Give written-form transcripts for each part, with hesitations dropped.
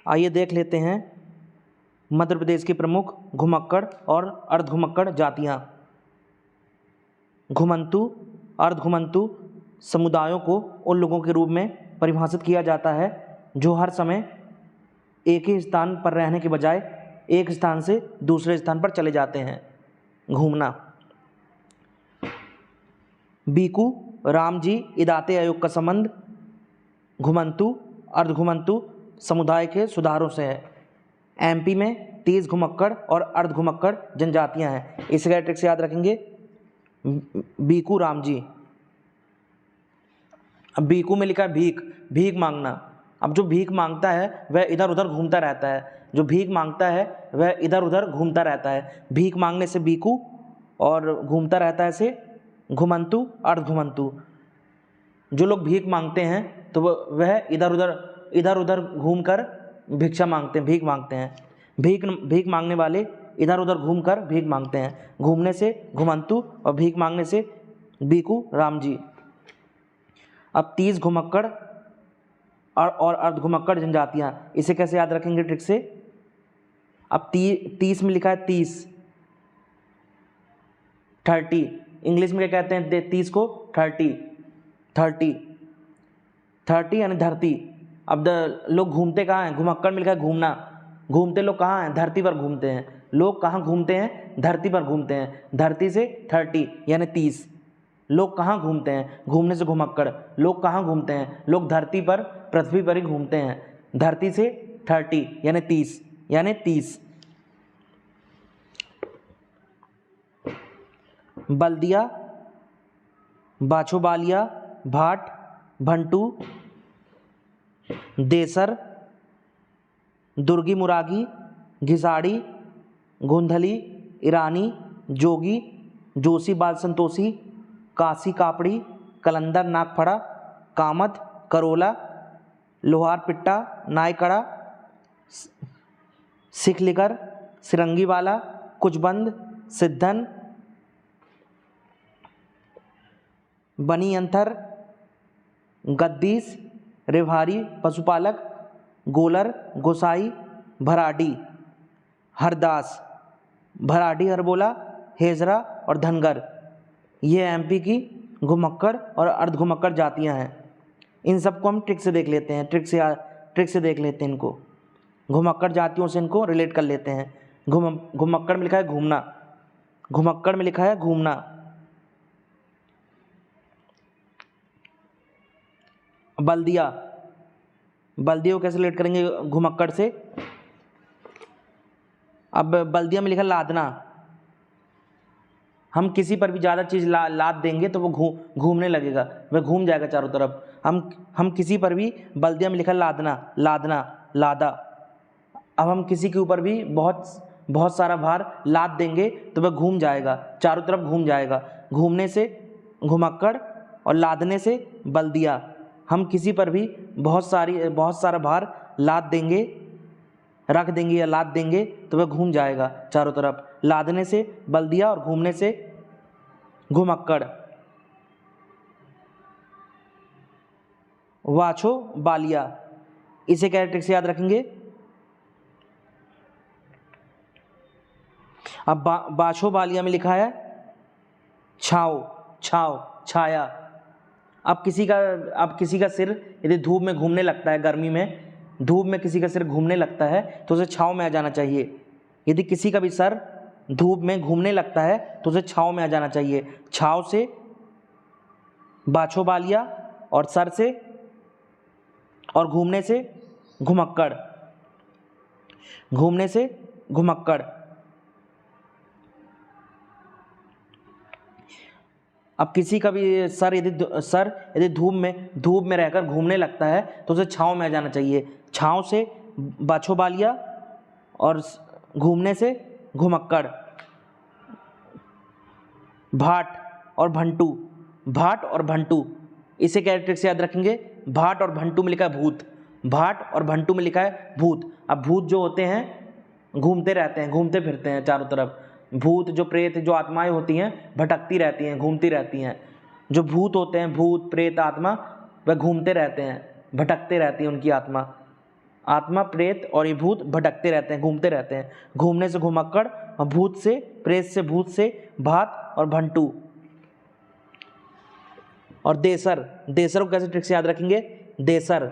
आइए देख लेते हैं मध्य प्रदेश की प्रमुख घुमक्कड़ और अर्धघुमक्कड़ जातियाँ। घुमंतु, अर्धघुमंतु समुदायों को उन लोगों के रूप में परिभाषित किया जाता है जो हर समय एक ही स्थान पर रहने के बजाय एक स्थान से दूसरे स्थान पर चले जाते हैं। घूमना। बीकू रामजी इदाते आयोग का संबंध घुमंतु अर्धघुमंतु समुदाय के सुधारों से है। एमपी में 30 घुमक्कड़ और अर्धघुमक्कड़ जनजातियां हैं। इसे ट्रिक से याद रखेंगे। बीकू रामजी। अब बीकू में लिखा है भीख, भीख मांगना। अब जो भीख मांगता है वह इधर उधर घूमता रहता है। जो भीख मांगता है वह इधर उधर घूमता रहता है। भीख मांगने से बीकू और घूमता रहता है से घुमंतु अर्धघुमंतु। जो लोग भीख मांगते हैं तो वह इधर उधर घूमकर भिक्षा मांगते हैं, भीख मांगते हैं। भीख मांगने वाले इधर उधर घूमकर भीख मांगते हैं। घूमने से घुमंतु और भीख मांगने से बीकू रामजी। अब 30 घुमक्कड़ और अर्धघुमक्कड़ जनजातियाँ, इसे कैसे याद रखेंगे ट्रिक से। अब 30 में लिखा है 30 इंग्लिश में क्या कहते हैं 30 को 30 यानी धरती। अब लोग घूमते कहाँ हैं, घुमक्कड़ में लिखा है घूमना। घूमते लोग कहाँ हैं, धरती पर घूमते हैं। लोग कहाँ घूमते हैं, धरती पर घूमते हैं। धरती से 30 यानी 30। लोग कहाँ घूमते हैं, घूमने से घुमक्कड़। लोग कहाँ घूमते हैं, लोग धरती पर पृथ्वी पर ही घूमते हैं। धरती से 30 यानी 30 बल्दिया, बाछोबालिया, भाट, भंटू, देसर, दुर्गी मुरागी, घिसाड़ी, गोंधली, ईरानी, जोगी, जोशी बाल संतोषी, काशी कापड़ी, कलंदर नागफड़ा, कामत, करोला, लोहार पिट्टा, नायकड़ा, सिखलिकर, सिरंगी वाला, कुचबंद, सिद्धन, बनी अंथर, गद्दीस, रेवारी पशुपालक, गोलर, गोसाई, भराडी, हरदास, भराडी हरबोला, हेजरा और धनगर। ये एमपी की घुमक्कड़ और अर्धघुमक्कड़ जातियां हैं। इन सबको हम ट्रिक से देख लेते हैं। ट्रिक से देख लेते हैं इनको। घुमक्कड़ जातियों से इनको रिलेट कर लेते हैं। घुमक्कड़ में लिखा है घूमना। घुमक्कड़ में लिखा है घूमना। बल्दिया, बल्दियों को कैसे रिलेट करेंगे घुमक्कड़ से। अब बल्दिया में लिखा लादना। हम किसी पर भी ज़्यादा चीज़ लाद देंगे तो वो घूमने लगेगा, वह घूम जाएगा चारों तरफ। हम किसी पर भी, बल्दिया में लिखा लादना, लादा। अब हम किसी के ऊपर भी बहुत सारा भार लाद देंगे तो वह घूम जाएगा, चारों तरफ घूम जाएगा। घूमने से घुमक्कड़ और लादने से बल्दिया। हम किसी पर भी बहुत सारा भार लाद देंगे, रख देंगे या लाद देंगे तो वह घूम जाएगा चारों तरफ। लादने से बल्दिया और घूमने से घुमक्कड़। वाछो बालिया, इसे क्या ट्रिक से याद रखेंगे। अब बाछो बालिया में लिखा है छाया। अब किसी का सिर यदि धूप में घूमने लगता है, गर्मी में धूप में किसी का सिर घूमने लगता है तो उसे छाँव में आ जाना चाहिए। यदि किसी का भी सर धूप में घूमने लगता है तो उसे छाँव में आ जाना चाहिए। छाँव से बाछो बालिया और सर से और घूमने से घुमक्कड़। घूमने से घुमक्कड़। अब किसी का भी सर यदि धूप में रहकर घूमने लगता है तो उसे छाँव में आ जाना चाहिए। छाँव से बाछो बालिया और घूमने से घुमक्कड़। भाट और भंटू, इसे क्या ट्रिक से याद रखेंगे। भाट और भंटू में लिखा है भूत। भाट और भंटू में लिखा है भूत। अब भूत जो होते हैं घूमते रहते हैं, घूमते फिरते हैं चारों तरफ। भूत जो प्रेत जो आत्माएं होती हैं भटकती रहती हैं, घूमती रहती हैं। जो भूत होते हैं, भूत प्रेत आत्मा, वह घूमते रहते हैं, भटकते रहती है उनकी आत्मा। आत्मा, प्रेत और ये भूत भटकते रहते हैं, घूमते रहते हैं। घूमने से घुमक्कड़, और भूत से, प्रेत से, भूत से भात और भंटू। और देसर, देसर को कैसे ट्रिक से याद रखेंगे? देसर,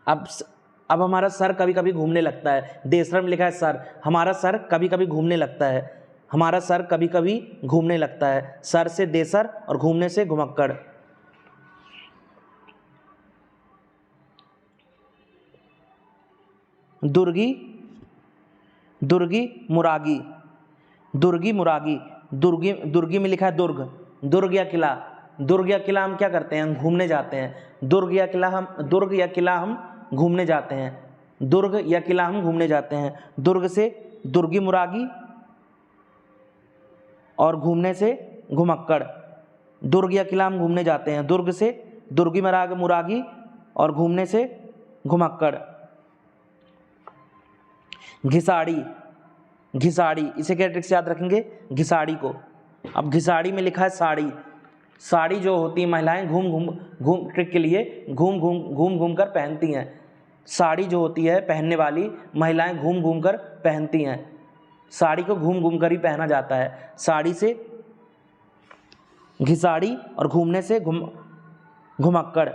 अब हमारा सर कभी कभी घूमने लगता है। देसर में लिखा है सर, हमारा सर कभी कभी घूमने लगता है, हमारा सर कभी कभी घूमने लगता है। सर से देसर और घूमने से घुमक्कड़। दुर्गी, दुर्गी मुरागी, दुर्गी मुरागी। दुर्गी, दुर्गी में लिखा है दुर्ग, दुर्ग या किला। दुर्ग या किला हम क्या करते हैं? हम घूमने जाते हैं। दुर्ग या किला हम घूमने जाते हैं। दुर्ग या किला हम घूमने जाते हैं। दुर्ग से दुर्गी मुरागी और घूमने से घुमक्कड़। दुर्ग या किला हम घूमने जाते हैं। दुर्ग से दुर्गी मुरागी और घूमने से घुमक्कड़। घिसाड़ी, घिसाड़ी, इसे क्या ट्रिक से याद रखेंगे? घिसाड़ी को। अब घिसाड़ी में लिखा है साड़ी। साड़ी जो होती है महिलाएं घूम ट्रिक के लिए घूम घूम कर पहनती हैं। साड़ी जो होती है पहनने वाली महिलाएं घूम घूम कर पहनती हैं। साड़ी को घूम घूम कर ही पहना जाता है। साड़ी से घिसाड़ी और घूमने से घुमक्कड़।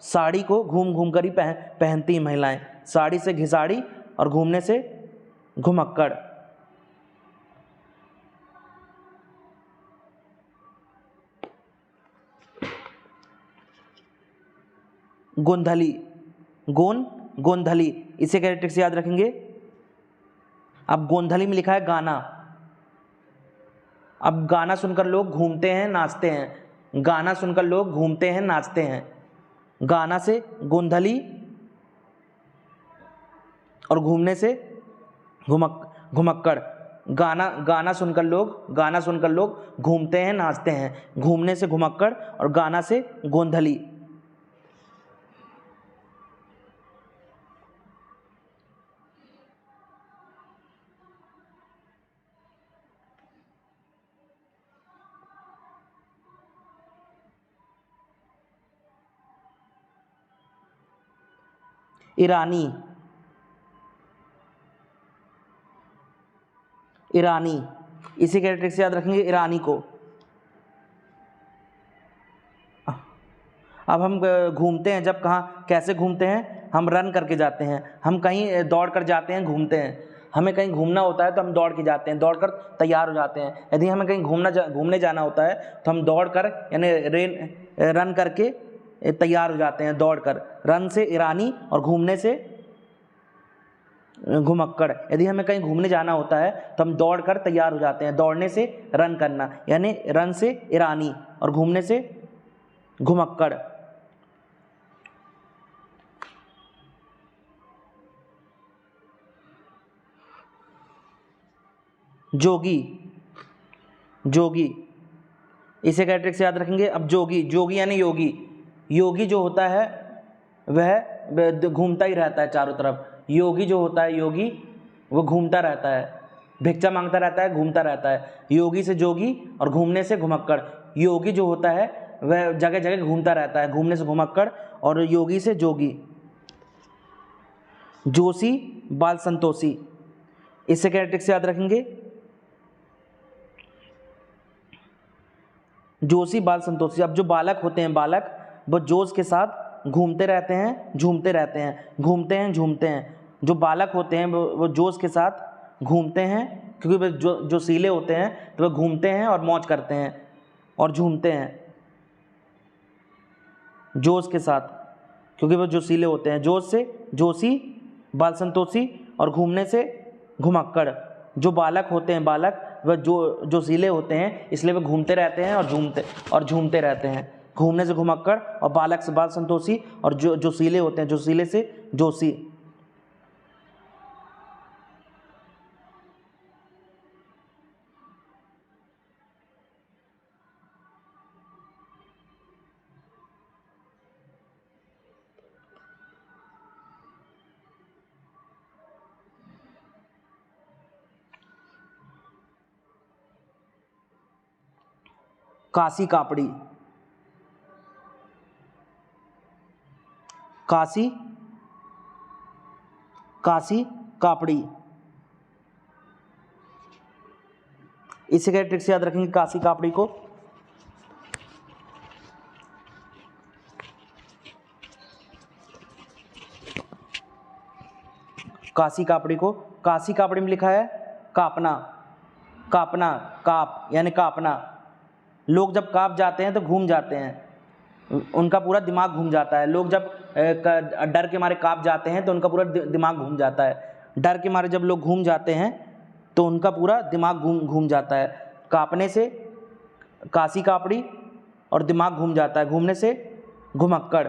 साड़ी को घूम घूम कर ही पहनती हैं महिलाएं। साड़ी से घिसाड़ी और घूमने से घुमक्कड़। गोंधली, गोंधली, इसे क्या ट्रिक से याद रखेंगे? अब गोंधली में लिखा है गाना। अब गाना सुनकर लोग घूमते हैं, नाचते हैं। गाना सुनकर लोग घूमते हैं, नाचते हैं। गाना से गोंधली और घूमने से घुमक्कड़। गाना सुनकर लोग घूमते हैं, नाचते हैं। घूमने से घुमक्कड़ और गाना से गोंधली। ईरानी, ईरानी, इसी के ट्रिक से याद रखेंगे ईरानी को। अब हम घूमते हैं जब कहाँ कैसे घूमते हैं? हम रन करके जाते हैं। हम कहीं दौड़ कर जाते हैं, घूमते हैं। हमें कहीं घूमना होता है तो हम दौड़ के जाते हैं, दौड़ कर तैयार हो जाते हैं। यदि हमें कहीं घूमने जाना होता है तो हम दौड़ कर यानी रन करके तैयार हो जाते हैं, दौड़ कर। रन से ईरानी और घूमने से घुमक्कड़। यदि हमें कहीं घूमने जाना होता है तो हम दौड़ कर तैयार हो जाते हैं। दौड़ने से रन करना, यानी रन से ईरानी और घूमने से घुमक्कड़। जोगी, जोगी, इसे क्या ट्रिक से याद रखेंगे? अब जोगी, जोगी यानी योगी। योगी जो होता है वह घूमता ही रहता है चारों तरफ। योगी जो होता है, योगी वो घूमता रहता है, भिक्षा मांगता रहता है, घूमता रहता है। योगी से जोगी और घूमने से घुमक्कड़। योगी जो होता है वह जगह जगह घूमता रहता है, घूमने से घुमक्कड़ और योगी से जोगी। जोशी, बाल संतोषी, इसे क्या ट्रिक से याद रखेंगे? जोशी, बाल संतोषी। अब जो बालक होते हैं, बालक वो जोश के साथ घूमते रहते हैं, झूमते रहते हैं, घूमते हैं, झूमते हैं। जो बालक होते हैं वो जोश के साथ घूमते हैं, क्योंकि वे जो सीले होते हैं तो वह घूमते हैं और मौज करते हैं और झूमते हैं जोश के साथ, क्योंकि वो जो सीले होते हैं। जोश से जोशी, बाल संतोषी और घूमने से घुमक्कड़। जो बालक होते हैं, बालक वह जो सीले होते हैं, इसलिए वे घूमते रहते हैं और झूमते रहते हैं। घूमने से घुमक्कड़ और बालक से बाल संतोषी और जो सीले होते हैं, जो सीले से जोशी। काशी कापड़ी, काशी काशी कापड़ी। इसे क्या ट्रिक से याद रखेंगे काशी कापड़ी को? काशी कापड़ी को, काशी कापड़ी में लिखा है कापना। कापना, काप यानी कापना। लोग जब काप जाते हैं तो घूम जाते हैं, उनका पूरा दिमाग घूम जाता है। लोग जब डर के मारे काप जाते हैं तो उनका पूरा दिमाग घूम जाता है। डर के मारे जब लोग घूम जाते हैं तो उनका पूरा दिमाग घूम जाता है। कापने से काशी कापड़ी और दिमाग घूम जाता है, घूमने से घुमक्कड़।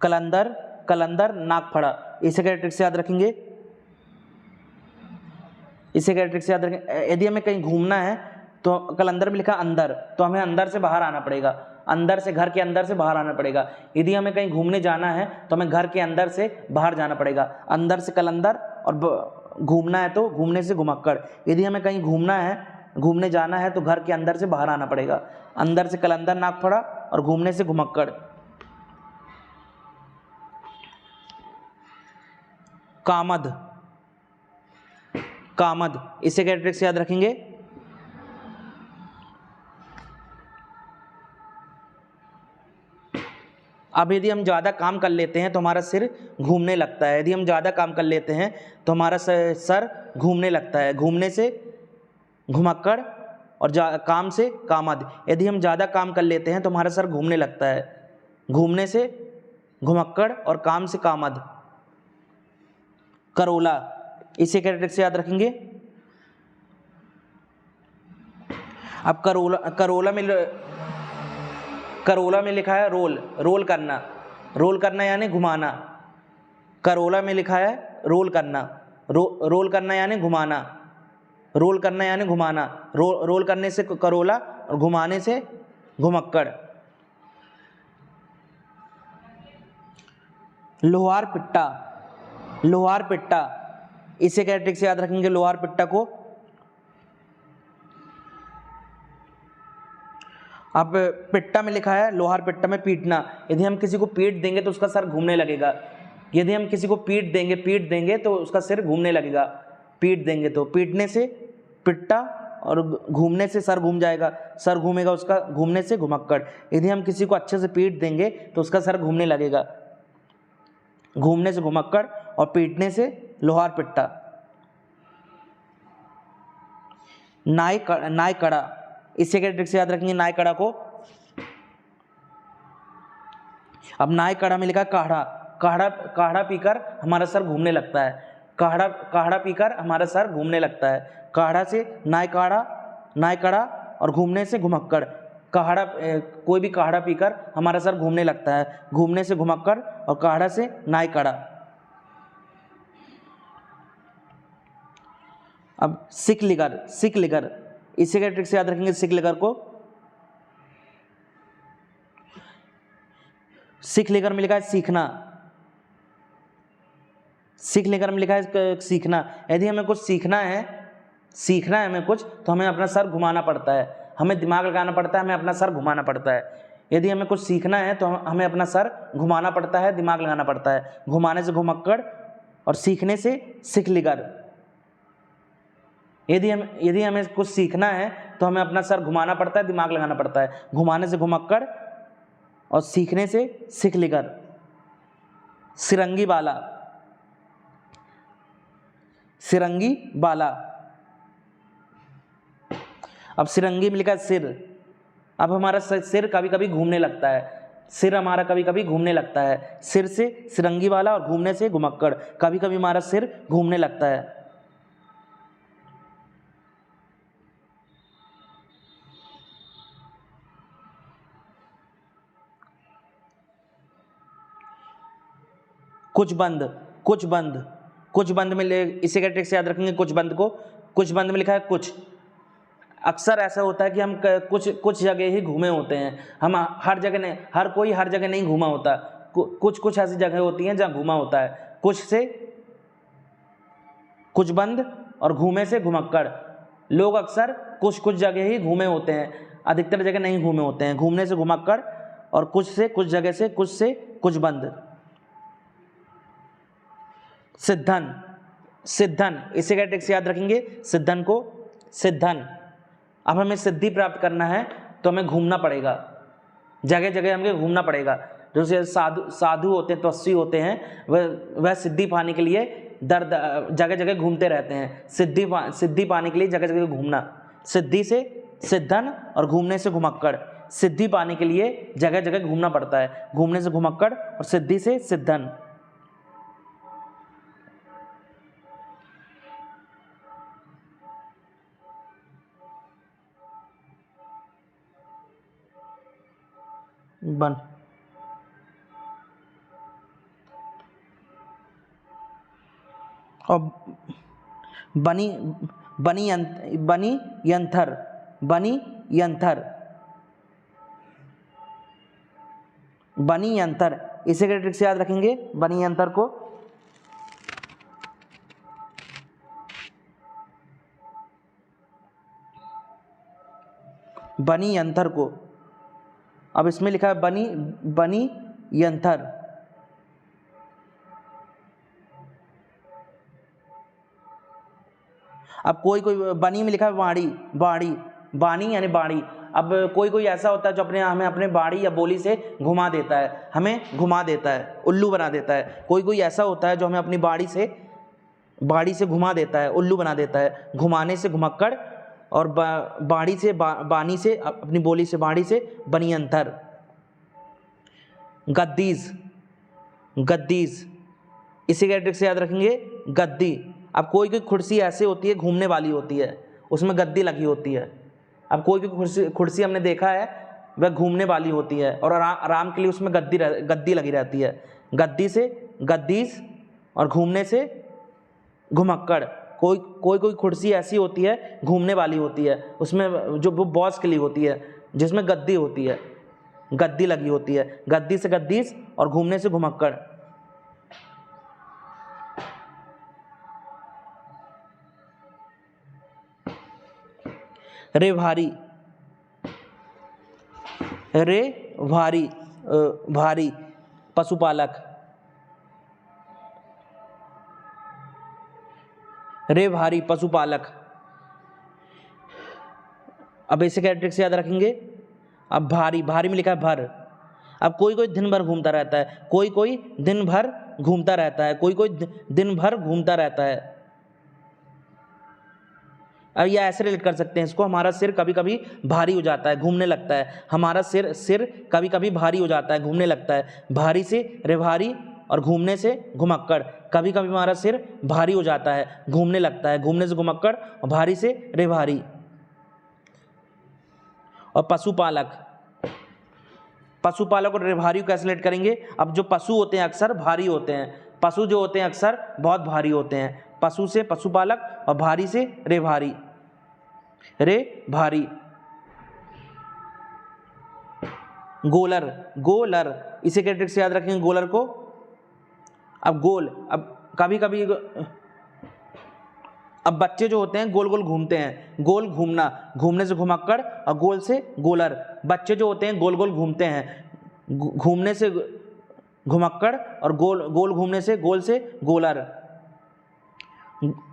कलंदर, कलंदर नागफड़ा। इसे क्या ट्रिक से याद रखेंगे? इसे क्या ट्रिक से याद रखेंगे? यदि हमें कहीं घूमना है तो कलंदर में लिखा अंदर, तो हमें अंदर से बाहर आना पड़ेगा, अंदर से, घर के अंदर से बाहर आना पड़ेगा। यदि हमें कहीं घूमने जाना है तो हमें घर के अंदर से बाहर जाना पड़ेगा। अंदर से कलंदर और घूमना है तो घूमने से घुमक्कड़। यदि हमें कहीं घूमना है, घूमने जाना है तो घर के अंदर से बाहर आना पड़ेगा। अंदर से कलंदर नागफड़ा और घूमने से घुमक्कड़। कामद, कामद। इसे क्या ट्रिक से याद रखेंगे? अब यदि हम ज़्यादा काम कर लेते हैं तो हमारा सिर घूमने लगता है। यदि हम ज़्यादा काम कर लेते हैं तो हमारा सर घूमने लगता है। घूमने से घुमक्कड़ और काम से कामद। यदि हम ज़्यादा काम कर लेते हैं तो हमारा सर घूमने लगता है। घूमने से घुमक्कड़ और काम से कामद। करोला। इसे क्या ट्रिक से याद रखेंगे? अब करोला में लिखा है रोल, रोल करना। रोल करना यानी घुमाना। करोला में लिखा है रोल करना, रोल करना यानी घुमाना। रोल करना यानी घुमाना। रोल करने से करोला और घुमाने से घुमक्कड़। लोहार पिट्टा, लोहार पिट्टा। इसे क्या ट्रिक से याद रखेंगे लोहार पिट्टा को? अब पिट्टा में लिखा है लोहार पिट्टा में पीटना। यदि हम किसी को पीट देंगे तो उसका सर घूमने लगेगा। यदि हम किसी को पीट देंगे तो उसका सिर घूमने लगेगा। पीट देंगे तो, पीटने से पिट्टा और घूमने से सर घूम जाएगा, सर घूमेगा उसका, घूमने से घुमक्कड़। यदि हम किसी को अच्छे से पीट देंगे तो उसका सर घूमने लगेगा। घूमने से घुमक्कड़ और पीटने से लोहार पिट्टा। नाई कड़ा। इसे क्या ट्रिक से याद रखेंगे नाई कड़ा को? अब नाई कड़ा में लिखा काढ़ा। काढ़ा पीकर हमारा सर घूमने लगता है। काढ़ा पीकर हमारा सर घूमने लगता है। काढ़ा से नाई कड़ा और घूमने से घुमक्कड़। कोई भी काढ़ा पीकर हमारा सर घूमने लगता है। घूमने से घुमक्कड़ और काढ़ा से नाई कड़ा। अब सिकलिगर, सिकलिगर। इसे क्या ट्रिक से याद रखेंगे सिकलिगर को? सिकलिगर में लिखा है सीखना। सिकलिगर में लिखा है सीखना। यदि हमें कुछ सीखना है हमें कुछ, तो हमें अपना सर घुमाना पड़ता है, हमें दिमाग लगाना पड़ता है, हमें अपना सर घुमाना पड़ता है। यदि हमें कुछ सीखना है तो हमें अपना सर घुमाना पड़ता है, दिमाग लगाना पड़ता है। घुमाने से घुमक्कड़ और सीखने से सिकलिगर। यदि हमें कुछ सीखना है तो हमें अपना सर घुमाना पड़ता है, दिमाग लगाना पड़ता है। घुमाने से घुमक्कड़ और सीखने से सिकलिगर। सिरंगी बाला, सिरंगी बाला। अब सिरंगी में लिखा है सिर। अब हमारा सिर कभी कभी घूमने लगता है, सिर हमारा कभी कभी घूमने लगता है। सिर से सिरंगी वाला और घूमने से घुमक्कड़। कभी कभी हमारा सिर घूमने लगता है। कुछ बंद, कुछ बंद। कुछ बंद में इसे क्या ट्रिक से याद रखेंगे कुछ बंद को? कुछ बंद में लिखा है कुछ। अक्सर ऐसा होता है कि हम कुछ जगह ही घूमे होते हैं, हम हर जगह नहीं, हर कोई हर जगह नहीं घूमा होता। कुछ ऐसी जगह होती हैं जहाँ घूमा होता है। कुछ से कुछ बंद और घूमे से घुमक्कड़। लोग अक्सर कुछ कुछ जगह ही घूमे होते हैं, अधिकतर जगह नहीं घूमे होते हैं। घूमने से घुमक्कड़ और कुछ से कुछ जगह से कुछ बंद। सिद्धन, सिद्धन इसे क्या ट्रिक से याद रखेंगे, सिद्धन को, सिद्धन। अब हमें सिद्धि प्राप्त करना है तो हमें घूमना पड़ेगा, जगह जगह हमें घूमना पड़ेगा। जैसे साधु होते हैं, तपस्वी होते हैं, वह सिद्धि पाने के लिए जगह जगह घूमते रहते हैं। सिद्धि पाने के लिए जगह जगह घूमना। सिद्धि से सिद्धन और घूमने से घुमक्कड़। सिद्धि पाने के लिए जगह जगह घूमना पड़ता है, घूमने से घुमक्कड़ और सिद्धि से सिद्धन। बन और बनी, बनी यंथर, बनी यंथर, बनी यंथर इसे क्या ट्रिक से याद रखेंगे, बनी यंथर को। बनी यंथर को, अब इसमें लिखा है बनी यंथर। अब कोई बनी में लिखा है बाड़ी, बानी यानी बाड़ी। अब कोई ऐसा होता है जो हमें अपने बाड़ी या बोली से घुमा देता है, हमें घुमा देता है, उल्लू बना देता है। कोई ऐसा होता है जो हमें अपनी बाड़ी से घुमा देता है, उल्लू बना देता है। घुमाने से घुमक्कड़ और बाड़ी से बानी से, अपनी बोली से बाड़ी से बनी अंतर। गद्दीज, गद्दीज इसी के ट्रिक से याद रखेंगे, गद्दी। अब कोई कुर्सी ऐसे होती है घूमने वाली होती है, उसमें गद्दी लगी होती है। अब कोई कुर्सी हमने देखा है वह घूमने वाली होती है और आराम के लिए उसमें गद्दी लगी रहती है। गद्दी से गद्दीज और घूमने से घुमक्कड़। कोई कुर्सी ऐसी होती है घूमने वाली होती है, उसमें जो वो बॉस के लिए होती है, जिसमें गद्दी होती है, गद्दी लगी होती है। गद्दी से गद्दीज और घूमने से घुमक्कड़। रे भारी, रे भारी, भारी पशुपालक। रे भारी पशुपालक। अब इसे क्या ट्रिक से याद रखेंगे, अब भारी, भारी में लिखा है भर। अब कोई दिन भर घूमता रहता है, कोई दिन भर घूमता रहता है, कोई दिन भर घूमता रहता है। अब यह ऐसे रिलेट कर सकते हैं इसको, हमारा सिर कभी कभी भारी हो जाता है, घूमने लगता है। हमारा सिर कभी कभी भारी हो जाता है, घूमने लगता है। भारी से रेभारी और घूमने से घुमक्कड़। कभी कभी हमारा सिर भारी हो जाता है, घूमने लगता है। घूमने से घुमक्कड़ और भारी से रेभारी। और पशुपालक, पशुपालक और रेभारी को कैसे रिलेट करेंगे। अब जो पशु होते हैं अक्सर भारी होते हैं, पशु जो होते हैं अक्सर बहुत भारी होते हैं। पशु से पशुपालक और भारी से रेभारी। रे भारी। गोलर, गोलर इसे क्या ट्रिक से याद रखेंगे, गोलर को। अब गोल, अब कभी कभी अब बच्चे जो होते हैं गोल गोल घूमते हैं, गोल घूमना, घूमने से घुमक्कड़ और गोल से गोलर। बच्चे जो होते हैं गोल गोल घूमते हैं, घूमने से घुमक्कड़ और गोल घूमने से गोल से गोलर।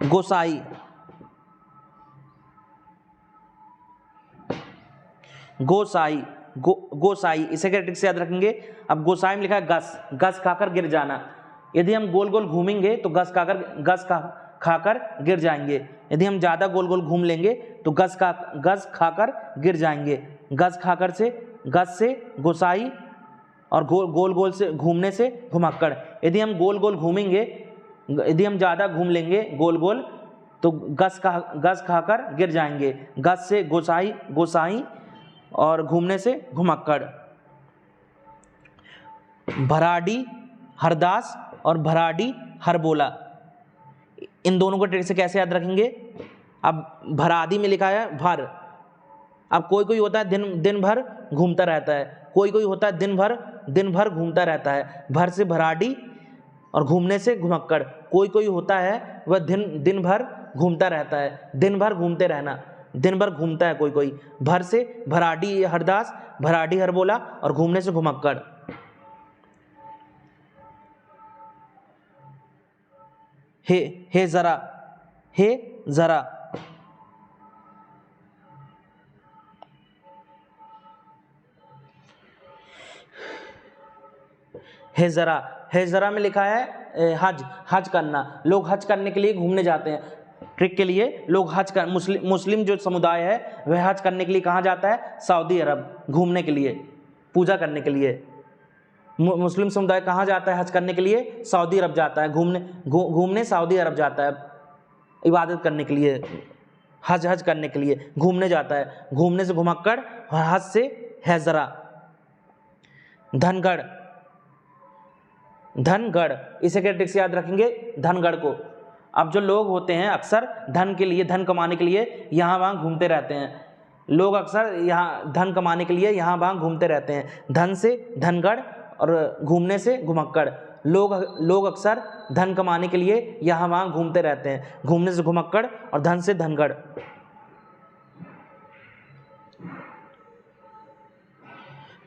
गोसाई, गोसाई, गोसाई इसे क्या ट्रिक से याद रखेंगे। अब गोसाई में लिखा है घस खाकर गिर जाना। यदि हम गोल गोल घूमेंगे तो घस खाकर गिर जाएंगे। यदि हम ज़्यादा गोल गोल घूम लेंगे तो घस खाकर गिर जाएंगे। घस से गोसाई और गोल से घूमने से घुमक्कड़। यदि हम गोल गोल घूमेंगे, यदि हम ज़्यादा घूम लेंगे गोल गोल तो घस खाकर गिर जाएंगे। घस से गोसाई और घूमने से घुमक्कड़। भराडी हरदास और भराडी हरबोला, इन दोनों को ट्रिक से कैसे याद रखेंगे। अब भरादी में लिखा है भर। अब कोई होता है दिन भर घूमता रहता है, कोई होता है दिन भर घूमता रहता है। भर से भराडी और घूमने से घुमक्कड़। कोई होता है वह दिन भर घूमता रहता है, दिन भर घूमते रहना, दिन भर घूमता है कोई कोई। भर से भराडी हरदास, भराडी हरबोला, और घूमने से घुमक्कड़। हे जरा, हे जरा, हे जरा, हे जरा में लिखा है हज, हज करना। लोग हज करने के लिए घूमने जाते हैं। ट्रिक के लिए लोग हज कर, मुस्लिम जो समुदाय है वह हज करने के लिए कहाँ जाता है? सऊदी अरब, घूमने के लिए, पूजा करने के लिए। मुस्लिम समुदाय कहाँ जाता है हज करने के लिए? सऊदी अरब जाता है, घूमने सऊदी अरब जाता है, इबादत करने के लिए, हज करने के लिए घूमने जाता है। घूमने से घुमक्कड़ और हज से है जरा। धनगढ़, धनगढ़, इसे क्या ट्रिक से याद रखेंगे? धनगढ़ को। अब जो लोग होते हैं अक्सर धन के लिए, धन कमाने के लिए यहाँ वहाँ घूमते रहते हैं। लोग अक्सर यहाँ धन कमाने के लिए यहाँ वहाँ घूमते रहते हैं। धन से धनगढ़ और घूमने से घुमक्कड़। लोग अक्सर धन कमाने के लिए यहाँ वहाँ घूमते रहते हैं। घूमने से घुमक्कड़ और धन से धनगढ़।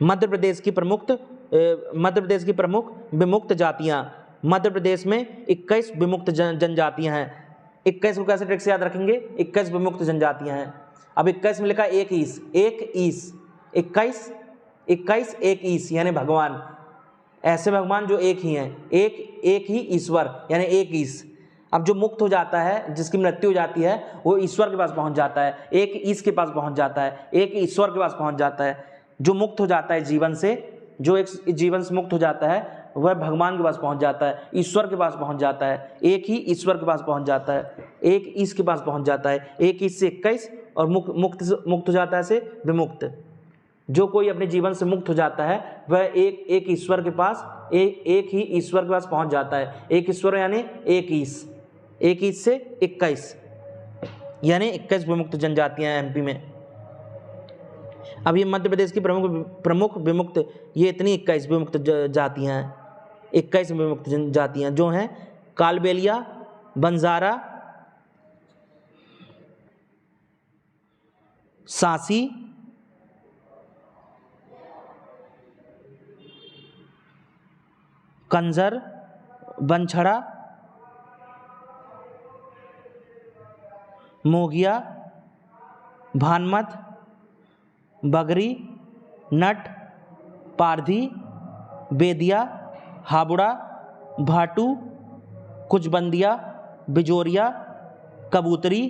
मध्य प्रदेश की प्रमुख विमुक्त जातियाँ। मध्य प्रदेश में 21 विमुक्त जनजातियाँ हैं। 21 को कैसे ट्रिक से याद रखेंगे? 21 विमुक्त जनजातियाँ हैं। अब 21 में लिखा एक ईस, 21 एक ईस यानी भगवान, ऐसे भगवान जो एक ही हैं, एक ही ईश्वर यानी एक ईस। अब जो मुक्त हो जाता है, जिसकी मृत्यु हो जाती है, वो ईश्वर के पास पहुंच जाता है, एक ईस के पास पहुंच जाता है, एक ईश्वर के पास पहुंच जाता है। जो मुक्त हो जाता है जीवन से, जो एक जीवन से मुक्त हो जाता है, वह भगवान के पास पहुंच जाता है, ईश्वर के पास पहुंच जाता है, एक ही ईश्वर के पास पहुंच जाता है, एक ईस के पास पहुंच जाता है। एक ईस से 21 और मुक्त हो जाता है से विमुक्त। जो कोई अपने जीवन से मुक्त हो जाता है वह एक ईश्वर के पास, एक ही ईश्वर के पास पहुंच जाता है। एक ईश्वर यानी एक ईस से 21 यानी 21 विमुक्त जनजातियां हैं एमपी में। अब ये मध्य प्रदेश की प्रमुख विमुक्त, ये इतनी 21 विमुक्त जातियां हैं, 21 विमुक्त जातियां जो हैं कालबेलिया, बंजारा, सांसी, कंजर, बनछड़ा, मोगिया, भानमत, बगरी, नट, पारधी, बेदिया, हाबुड़ा, भाटू, कुचबंदिया, बिजोरिया, कबूतरी,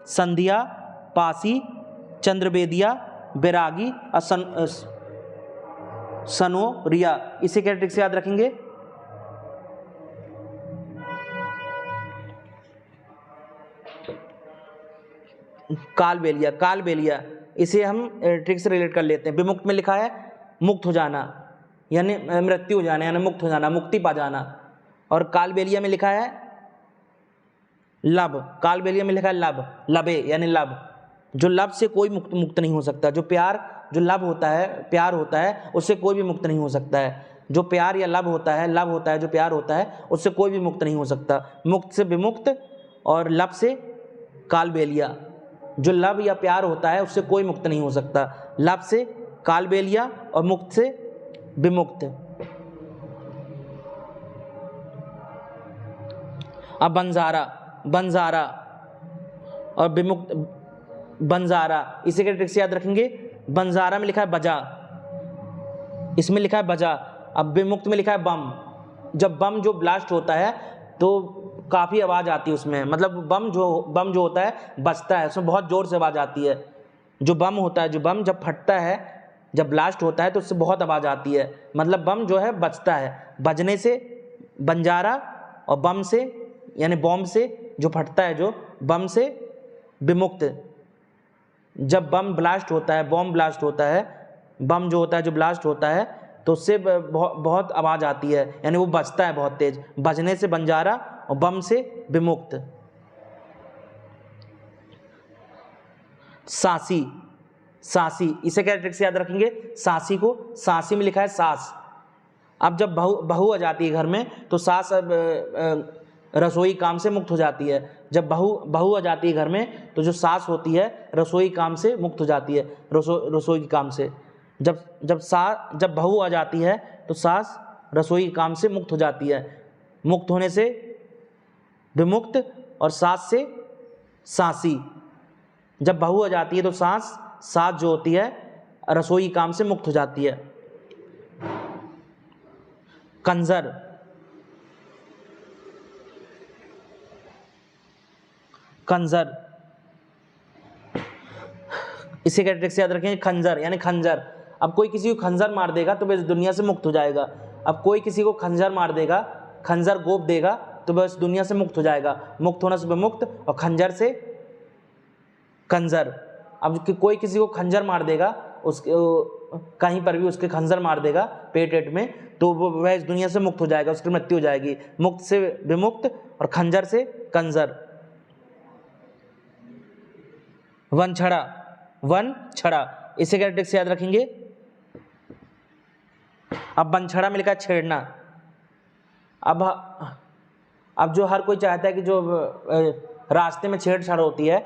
संधिया, पासी, चंद्रबेदिया, बैरागी और सनोरिया। इसे क्या ट्रिक से याद रखेंगे? कालबेलिया, इसे हम ट्रिक से रिलेट कर लेते हैं। विमुक्त में लिखा है मुक्त हो जाना यानी मृत्यु हो जाना, यानी मुक्त हो जाना, मुक्ति पा जाना। और कालबेलिया में लिखा है लब, कालबेलिया में लिखा है लब, लबे यानी लब। जो लब से कोई मुक्त नहीं हो सकता। जो लब होता है, प्यार होता है, उससे कोई भी मुक्त नहीं हो सकता है। जो प्यार या लब होता है, जो प्यार होता है, उससे कोई भी मुक्त नहीं हो सकता। मुक्त से विमुक्त और लब से कालबेलिया। जो लब या प्यार होता है उससे कोई मुक्त नहीं हो सकता। लब से कालबेलिया और मुक्त से विमुक्त। अब बंजारा और विमुक्त, बंजारा, इसी के ट्रिक से याद रखेंगे। बंजारा में लिखा है बजा, इसमें लिखा है बजा। अब विमुक्त में लिखा है बम। जब बम जो ब्लास्ट होता है तो काफ़ी आवाज़ आती है उसमें, मतलब बम जो होता है बजता है, उसमें बहुत ज़ोर से आवाज़ आती है। जो बम होता है, जो बम जब फटता है, जब ब्लास्ट होता है तो उससे बहुत आवाज़ आती है, मतलब बम जो है बजता है। बजने से बंजारा और बम से यानी बॉम्ब से जो फटता है, जो बम से विमुक्त। जब बम ब्लास्ट होता है, बॉम्ब ब्लास्ट होता है, बम जो होता है जो ब्लास्ट होता है तो उससे बहुत आवाज़ आती है, यानी वो बजता है बहुत तेज। बजने से बंजारा और बम से विमुक्त। सांसी, इसे क्या ट्रिक से याद रखेंगे? सांसी को, सांसी में लिखा है सास। अब जब बहू आ जाती है घर में तो सास रसोई काम से मुक्त हो जाती है, जब बहू आ जाती है घर में तो जो सास होती है रसोई काम से मुक्त हो जाती है, रसोई के काम से। जब बहू आ जाती है तो सास रसोई के काम से मुक्त हो जाती है। मुक्त होने से विमुक्त और सास से सासी। जब बहू आ जाती है तो सास जो होती है रसोई काम से मुक्त हो जाती है। कंजर, कंजर इसे क्या ट्रिक से याद रखेंगे, खंजर यानी खंजर। अब कोई किसी को खंजर मार देगा तो वह इस दुनिया से मुक्त हो जाएगा। अब कोई किसी को खंजर मार देगा, खंजर गोप देगा तो वह इस दुनिया से मुक्त हो जाएगा। मुक्त होने से विमुक्त और खंजर से कंजर। अब कोई किसी को खंजर मार देगा, उसके कहीं पर भी उसके खंजर मार देगा पेट में, तो वह इस दुनिया से मुक्त हो जाएगा, उसकी मृत्यु हो जाएगी। मुक्त से विमुक्त और खंजर से कंजर। वनछड़ा, वन छड़ा इसे क्या ट्रिक से याद रखेंगे। अब वनछड़ा में लिखा छेड़ना। अब जो हर कोई चाहता है कि जो रास्ते में छेड़छाड़ होती है,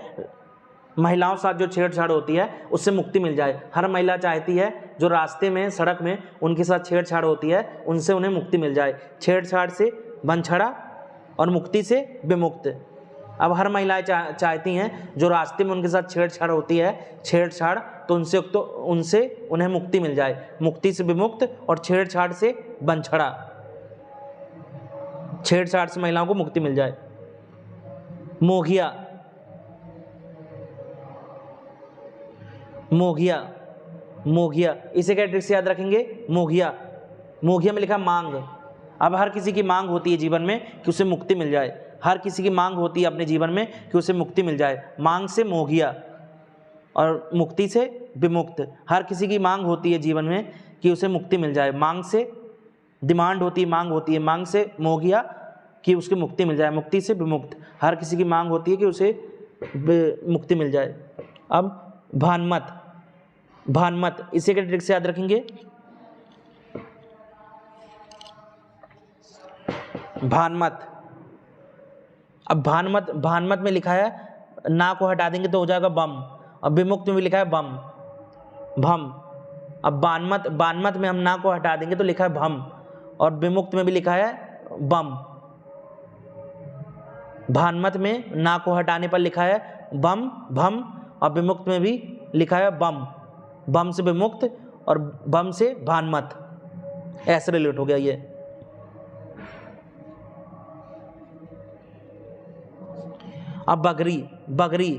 महिलाओं के साथ जो छेड़छाड़ होती है उससे मुक्ति मिल जाए। हर महिला चाहती है जो रास्ते में सड़क में उनके साथ छेड़छाड़ होती है उनसे उन्हें मुक्ति मिल जाए। छेड़छाड़ से वनछड़ा और मुक्ति से विमुक्त। अब हर महिलाएं चाहती हैं जो रास्ते में उनके साथ छेड़छाड़ होती है, छेड़छाड़ तो उनसे उन्हें मुक्ति मिल जाए। मुक्ति से विमुक्त और छेड़छाड़ से वनछड़ा। छेड़छाड़ से महिलाओं को मुक्ति मिल जाए। मोघिया, मोघिया, मोघिया इसे क्या ट्रिक से याद रखेंगे। मोघिया, मोघिया में लिखा मांग। अब हर किसी की मांग होती है जीवन में कि उसे मुक्ति मिल जाए। हर किसी की मांग होती है अपने जीवन में कि उसे मुक्ति मिल जाए। मांग से मोघिया और मुक्ति से विमुक्त। हर किसी की मांग होती है जीवन में कि उसे मुक्ति मिल जाए। मांग से डिमांड होती है, मांग होती है। मांग से मोघिया कि उसकी मुक्ति मिल जाए। मुक्ति से विमुक्त। हर किसी की मांग होती है कि उसे मुक्ति मिल जाए। अब भानमत, भानमत इसे क्या ट्रिक से याद रखेंगे। भानमत, अब भानमत में लिखा है ना को हटा देंगे तो हो जाएगा बम। अब विमुक्त में भी लिखा है बम, भम। अब बानमत में हम ना को हटा देंगे तो लिखा है भम, और विमुक्त में भी लिखा है बम। भानमत में ना को हटाने पर लिखा है बम, भम, और विमुक्त में भी लिखा है बम। बम से विमुक्त और बम से भानमत, ऐसे रिलेट हो गया ये। अब बगरी, बगरी,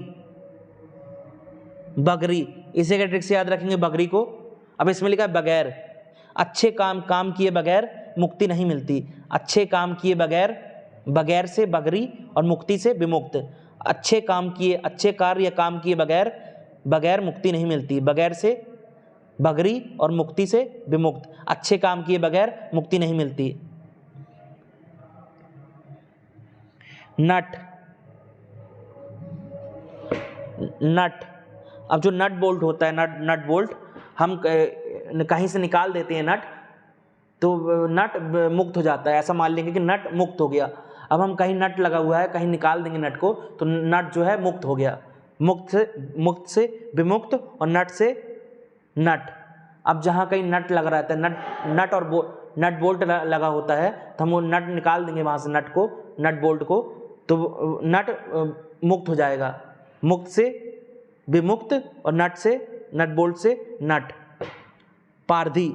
बगरी इसे क्या ट्रिक से याद रखेंगे बगरी को। अब इसमें लिखा है बगैर। अच्छे काम किए बगैर मुक्ति नहीं मिलती। अच्छे काम किए बगैर, बगैर से बगरी और मुक्ति से विमुक्त। अच्छे काम किए, अच्छे कार्य या काम किए बगैर, बगैर मुक्ति नहीं मिलती। बगैर से बगरी और मुक्ति से विमुक्त। अच्छे काम किए बगैर मुक्ति नहीं मिलती। नट, नट। अब जो नट बोल्ट होता है, नट बोल्ट हम कहीं से निकाल देते हैं नट, तो नट मुक्त हो जाता है। ऐसा मान लेंगे कि नट मुक्त हो गया। अब हम कहीं नट लगा हुआ है, कहीं निकाल देंगे नट को तो नट जो है मुक्त हो गया। मुक्त से विमुक्त और नट से नट। अब जहाँ कहीं नट लगा रहता है, नट बोल्ट लगा होता है, तो हम वो नट निकाल देंगे वहाँ से, नट को, नट बोल्ट को, तो नट मुक्त हो जाएगा। मुक्त से विमुक्त और नट बोल्ट से नट। पारधी,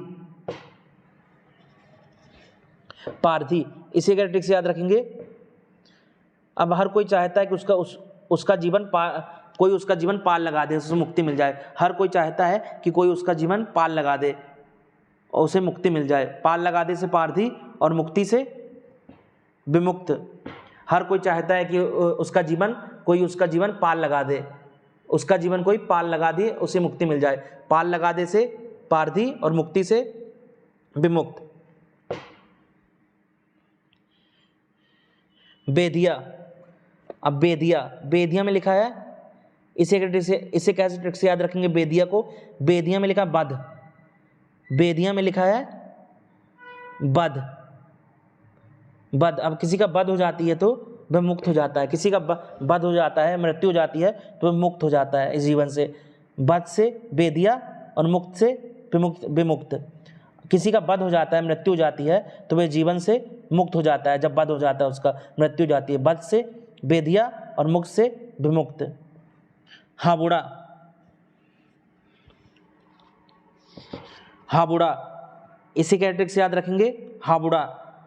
पारधी इसे क्या ट्रिक से याद रखेंगे। अब हर कोई चाहता है कि उसका जीवन कोई उसका जीवन पाल लगा दे, उसे मुक्ति मिल जाए। हर कोई चाहता है कि कोई उसका जीवन पाल लगा दे और उसे मुक्ति मिल जाए। पाल लगा दे से पारधी और मुक्ति से विमुक्त। हर कोई चाहता है कि कोई उसका जीवन पाल लगा दे, उसका जीवन कोई पाल लगा दे, उसे मुक्ति मिल जाए। पाल लगा दे से पारधी और मुक्ति से विमुक्त। बेदिया, अब बेदिया में लिखा है, इसे कैसे ट्रिक से याद रखेंगे बेदिया को। बेदिया में लिखा बध, बेदिया में लिखा है बध, बध। अब किसी का बध हो जाती है तो वह मुक्त हो जाता है। किसी का वध हो जाता है, मृत्यु हो जाती है, तो वह मुक्त हो जाता है इस जीवन से। वध से बेदिया और मुक्त से विमुक्त। किसी का वध हो जाता है, मृत्यु हो जाती है, तो वह जीवन से मुक्त हो जाता है। जब वध हो जाता है उसका, मृत्यु हो जाती है। वध से बेदिया और मुक्त से विमुक्त। हाबुड़ा, हाबुड़ा इसी कैरेक्टर से याद रखेंगे। हाबुड़ा,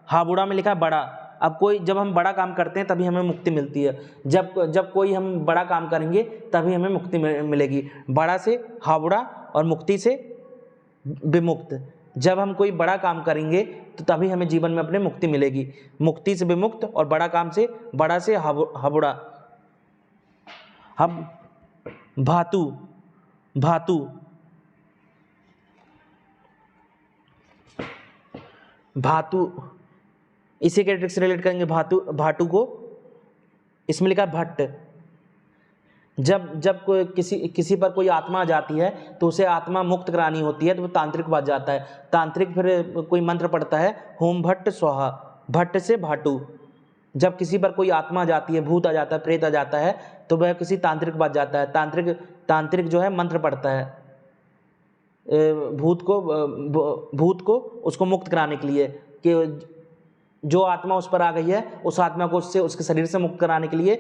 हाबुड़ा में लिखा है बड़ा। अब जब हम बड़ा काम करते हैं तभी हमें मुक्ति मिलती है। जब कोई हम बड़ा काम करेंगे तभी हमें मुक्ति मिलेगी। बड़ा से हाबुड़ा और मुक्ति से विमुक्त। जब हम कोई बड़ा काम करेंगे तो तभी हमें जीवन में अपने मुक्ति मिलेगी। मुक्ति से विमुक्त और बड़ा काम से, बड़ा से हाबुड़ा। हम भातु, भातु, भातु इसी कैरेक्टर से रिलेट करेंगे। भाटू को, इसमें लिखा भट्ट। जब कोई किसी पर कोई आत्मा आ जाती है तो उसे आत्मा मुक्त करानी होती है, तो वो तांत्रिक बन जाता है। तांत्रिक फिर कोई मंत्र पढ़ता है, होम भट्ट स्वाहा। भट्ट से भाटू। जब किसी पर कोई आत्मा आ जाती है, भूत आ जाता है, प्रेत आ जाता है, तो वह किसी तांत्रिक बन जाता है। तांत्रिक जो है मंत्र पढ़ता है भूत को उसको मुक्त कराने के लिए, कि जो आत्मा उस पर आ गई है उस आत्मा को उसके शरीर से मुक्त कराने के लिए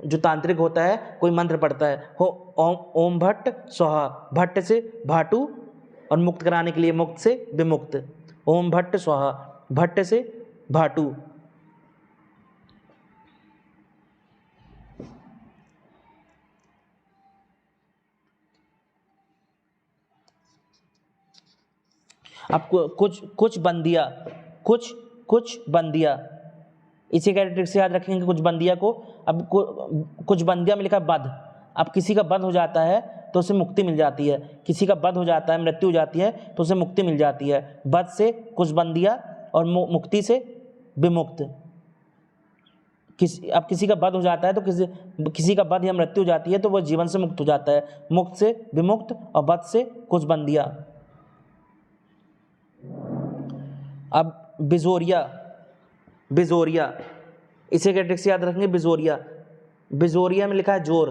जो तांत्रिक होता है कोई मंत्र पढ़ता है। ओम भट्ट स्वाहा। भट्ट से भाटू और मुक्त कराने के लिए मुक्त से विमुक्त। ओम भट्ट स्वाहा। भट्ट से भाटू। अब कुछ बंदिया, कुछ बंदिया इसी कैरेक्टर से याद रखेंगे कुछ बंदिया को। अब कुछ बंदिया में लिखा वध। अब किसी का वध हो जाता है तो उसे मुक्ति मिल जाती है। किसी का वध हो जाता है, मृत्यु हो जाती है, तो उसे मुक्ति मिल जाती है। वध से कुछ बंदिया और मुक्ति से विमुक्त। अब किसी का वध हो जाता है तो किसी का वध या मृत्यु हो जाती है तो वह जीवन से मुक्त हो जाता है। मुक्त से विमुक्त और वध से कुछ बंदिया। अब बिजोरिया, बिजोरिया इसे कैरेक्टर से याद रखेंगे। बिजोरिया, बिजोरिया में लिखा है जोर।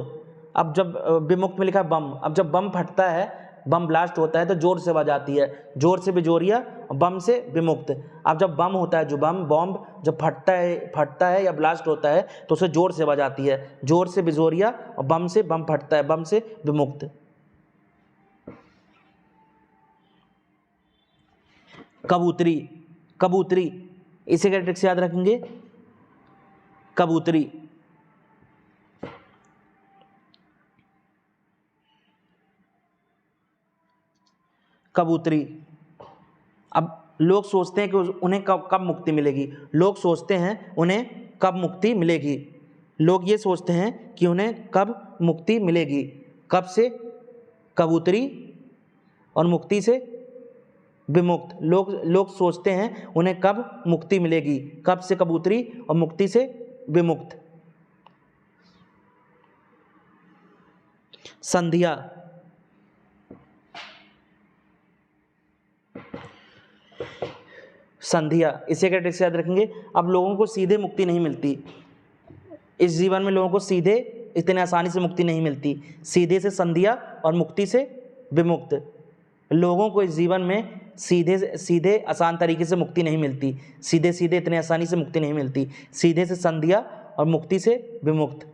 अब जब विमुक्त में लिखा है बम। अब जब बम फटता है, बम ब्लास्ट होता है तो जोर से आवाज आती है। जोर से बिजोरिया, बम से विमुक्त। अब जब बम होता है, जो बॉम्ब जब फटता है या ब्लास्ट होता है तो उसे जोर से आवाज आती है। जोर से बिजोरिया और बम से बम फटता है, बम से विमुक्त। कबूतरी, कबूतरी इसे कैरेक्टर से याद रखेंगे। कबूतरी, कबूतरी। अब लोग सोचते हैं कि उन्हें कब मुक्ति मिलेगी। लोग सोचते हैं उन्हें कब मुक्ति मिलेगी। लोग ये सोचते हैं कि उन्हें कब मुक्ति मिलेगी। कब से? कबूतरी और मुक्ति से विमुक्त। लोग सोचते हैं उन्हें कब मुक्ति मिलेगी। कब से कबूतरी और मुक्ति से विमुक्त। संध्या, संध्या इसे कैरेक्टर से याद रखेंगे। अब लोगों को सीधे मुक्ति नहीं मिलती। इस जीवन में लोगों को सीधे इतने आसानी से मुक्ति नहीं मिलती। सीधे से संध्या और मुक्ति से विमुक्त। लोगों को इस जीवन में सीधे आसान तरीके से मुक्ति नहीं मिलती। सीधे इतने आसानी से मुक्ति नहीं मिलती। सीधे से संध्या और मुक्ति से विमुक्त।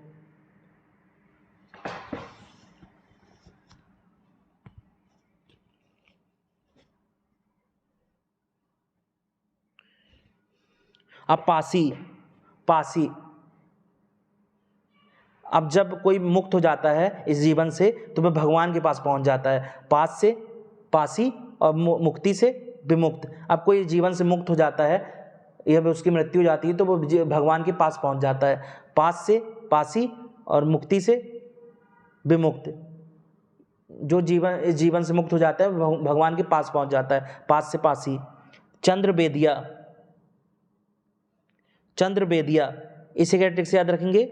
अब पासी, पासी। अब जब कोई मुक्त हो जाता है इस जीवन से तो वह भगवान के पास पहुंच जाता है। पास से पासी और मुक्ति से विमुक्त। अब कोई जीवन से मुक्त हो जाता है या उसकी मृत्यु हो जाती है तो वो भगवान के पास पहुंच जाता है। पास से पासी और मुक्ति से विमुक्त। जो इस जीवन से मुक्त हो जाता है भगवान के पास पहुंच जाता है। पास से पासी। चंद्र बेदिया, चंद्र बेदिया इसे कैरेक्टर से याद रखेंगे।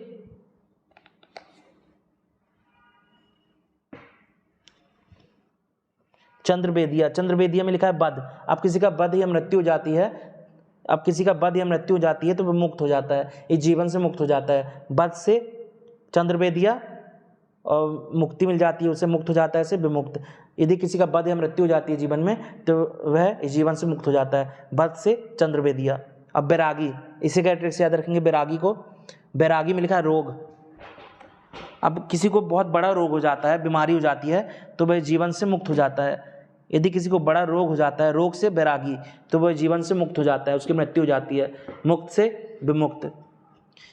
चंद्र बेदिया, चंद्र बेदिया में लिखा है वध। अब किसी का वध या मृत्यु हो जाती है अब किसी का वध या मृत्यु हो जाती है तो वह मुक्त हो जाता है, इस जीवन से मुक्त हो जाता है। वध से चंद्रवेदिया और मुक्ति मिल जाती है, उसे मुक्त हो जाता है, से विमुक्त। यदि किसी का वध या मृत्यु हो जाती है जीवन में तो वह इस जीवन से मुक्त हो जाता है, वध से चंद्रवेदिया। अब बैरागी, इसे क्या ट्रिक से याद रखेंगे बैरागी को? बैरागी में लिखा है रोग। अब किसी को बहुत बड़ा रोग हो जाता है, बीमारी हो जाती है, तो वह जीवन से मुक्त हो जाता है। यदि किसी को बड़ा रोग हो जाता है, रोग से बैरागी, तो वह जीवन से मुक्त हो जाता है, उसकी मृत्यु हो जाती है, मुक्त से विमुक्त।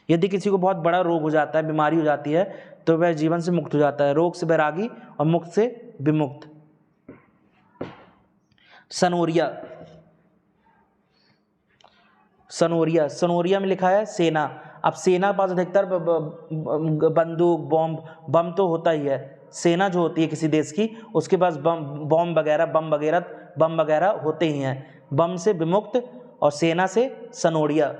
यदि किसी को बहुत बड़ा रोग हो जाता है, बीमारी हो जाती है, तो वह जीवन से मुक्त हो जाता है, रोग से बैरागी और मुक्त से विमुक्त। सनोरिया, सनोरिया, सनोरिया में लिखा है सेना। अब सेना के पास अधिकतर बंदूक, बम तो होता ही है। सेना जो होती है किसी देश की, उसके पास बम वगैरह होते ही हैं। बम से विमुक्त और सेना से सनोरिया।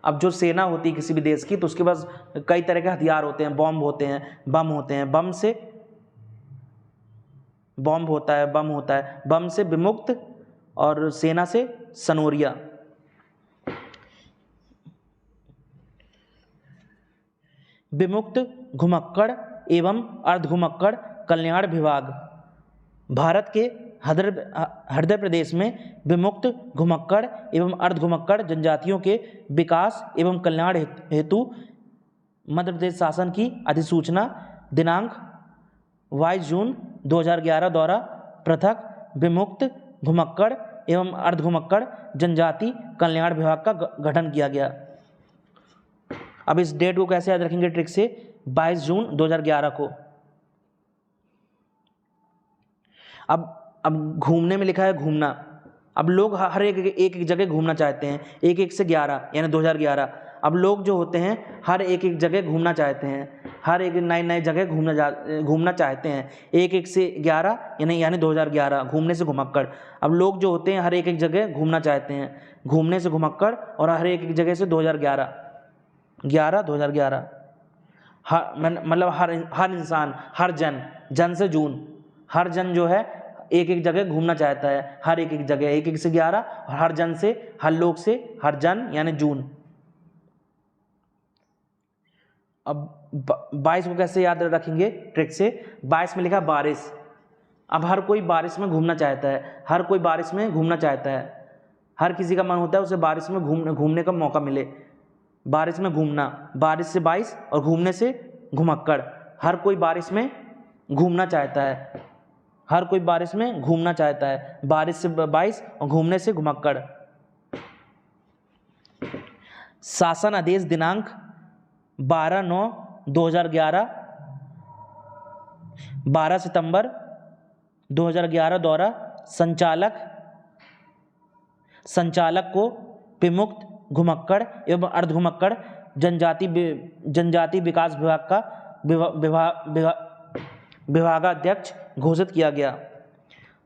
अब जो सेना होती है किसी भी देश की, तो उसके पास कई तरह के हथियार होते हैं, बम होते हैं, बम होते हैं। बम से बम होता है, बम से विमुक्त और सेना से सनोरिया। विमुक्त घुमक्कड़ एवं अर्धघुमक्कड़ कल्याण विभाग। भारत के हृदय प्रदेश में विमुक्त घुमक्कड़ एवं अर्धघुमक्कड़ जनजातियों के विकास एवं कल्याण हेतु मध्य प्रदेश शासन की अधिसूचना दिनांक 22 जून 2011 द्वारा पृथक विमुक्त घुमक्कड़ एवं अर्धघुमक्कड़ जनजाति कल्याण विभाग का गठन किया गया। अब इस डेट को कैसे याद रखेंगे ट्रिक से? 22 जून 2011 को। अब घूमने में लिखा है घूमना। अब लोग हर एक जगह घूमना चाहते हैं, 1 से 11 यानी 2011। अब लोग जो होते हैं हर एक जगह घूमना चाहते हैं, हर एक नई जगह घूमना चाहते हैं। 1 से 11 यानी 2011, घूमने से घुमक्कड़। अब लोग जो होते हैं हर एक जगह घूमना चाहते हैं, घूमने से घुमक्कड़ और हर एक जगह से 2011, 2011। मतलब हर इंसान, हर जन से जून, हर जन जो है एक जगह घूमना चाहता है, हर एक जगह 1 से 11, हर जन से, हर लोग से, हर जन यानी जून। अब 22 को कैसे याद रखेंगे ट्रिक से? 22 में लिखा बारिश। अब हर कोई बारिश में घूमना चाहता है, हर कोई बारिश में घूमना चाहता है, हर किसी का मन होता है उसे बारिश में घूमने का मौका मिले। बारिश में घूमना, बारिश से 22 और घूमने से घुमक्कड़। हर कोई बारिश में घूमना चाहता है, हर कोई बारिश में घूमना चाहता है, बारिश से 22 और घूमने से घुमक्कड़। शासन आदेश दिनांक 12/9/2011, 12 सितंबर 2011 द्वारा संचालक को विमुक्त घुमक्कड़ एवं अर्धघुमक्कड़ जनजाति विकास विभाग का विभागाध्यक्ष घोषित किया गया।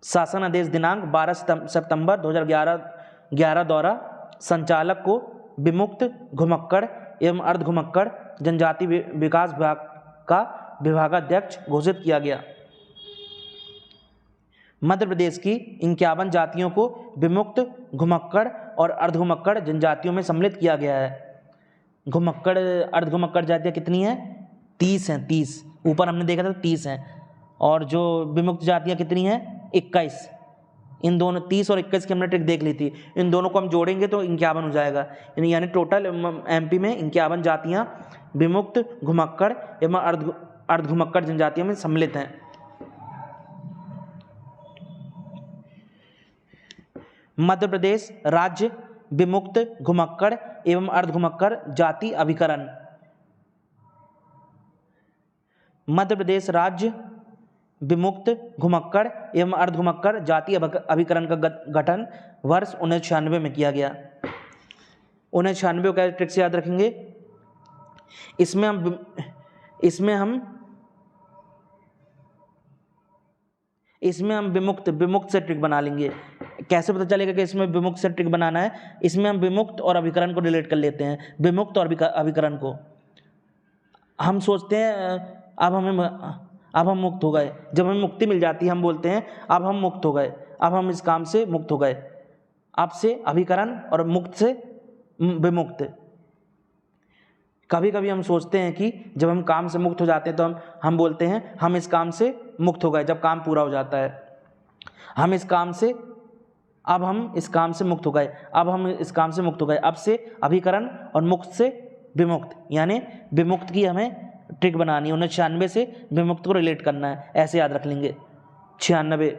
शासन आदेश दिनांक 12 सितंबर 2011 द्वारा संचालक को विमुक्त घुमक्कड़ एवं अर्धघुमक्कड़ जनजाति विकास विभाग का विभागाध्यक्ष घोषित किया गया। मध्य प्रदेश की 51 जातियों को विमुक्त घुमक्कड़ और अर्धघुमक्कड़ जनजातियों में सम्मिलित किया गया है। घुमक्कड़ अर्धघुमक्कड़ जातियाँ कितनी हैं? 30 हैं, 30। ऊपर हमने देखा था 30 हैं। और जो विमुक्त जातियाँ कितनी हैं? 21। इन दोनों 30 और 21 की हमने ट्रिक देख ली थी। इन दोनों को हम जोड़ेंगे तो 51 हो जाएगा। यानी टोटल MP में 51 जातियाँ विमुक्त घुमक्कड़ एवं अर्धघुमक्कड़ जनजातियों में सम्मिलित हैं। मध्य प्रदेश राज्य विमुक्त घुमक्कड़ एवं अर्धघुमक्कड़ जाति अभिकरण। मध्य प्रदेश राज्य विमुक्त घुमक्कड़ एवं अर्धघुमक्कड़ जाति अभिकरण का गठन वर्ष 1996 में किया गया। 1996 को ट्रिक से याद रखेंगे? इसमें हम विमुक्त से ट्रिक बना लेंगे। कैसे पता चलेगा कि इसमें विमुक्त से ट्रिक बनाना है? इसमें हम विमुक्त और अभिकरण को रिलेट कर लेते हैं। विमुक्त और अभिकरण को हम सोचते हैं अब हम मुक्त हो गए। जब हमें मुक्ति मिल जाती है हम बोलते हैं अब हम मुक्त हो गए, अब हम इस काम से मुक्त हो गए। अब से अभिकरण और मुक्त से विमुक्त। कभी कभी हम सोचते हैं कि जब हम काम से मुक्त हो जाते हैं तो हम बोलते हैं हम इस काम से मुक्त हो गए, जब काम पूरा हो जाता है। हम इस काम से मुक्त हो गए, अब हम इस काम से मुक्त हो गए। अब से अभिकरण और मुक्त से विमुक्त, यानी विमुक्त की हमें ट्रिक बनानी है, 96 से विमुक्त को रिलेट करना है, ऐसे याद रख लेंगे। 96,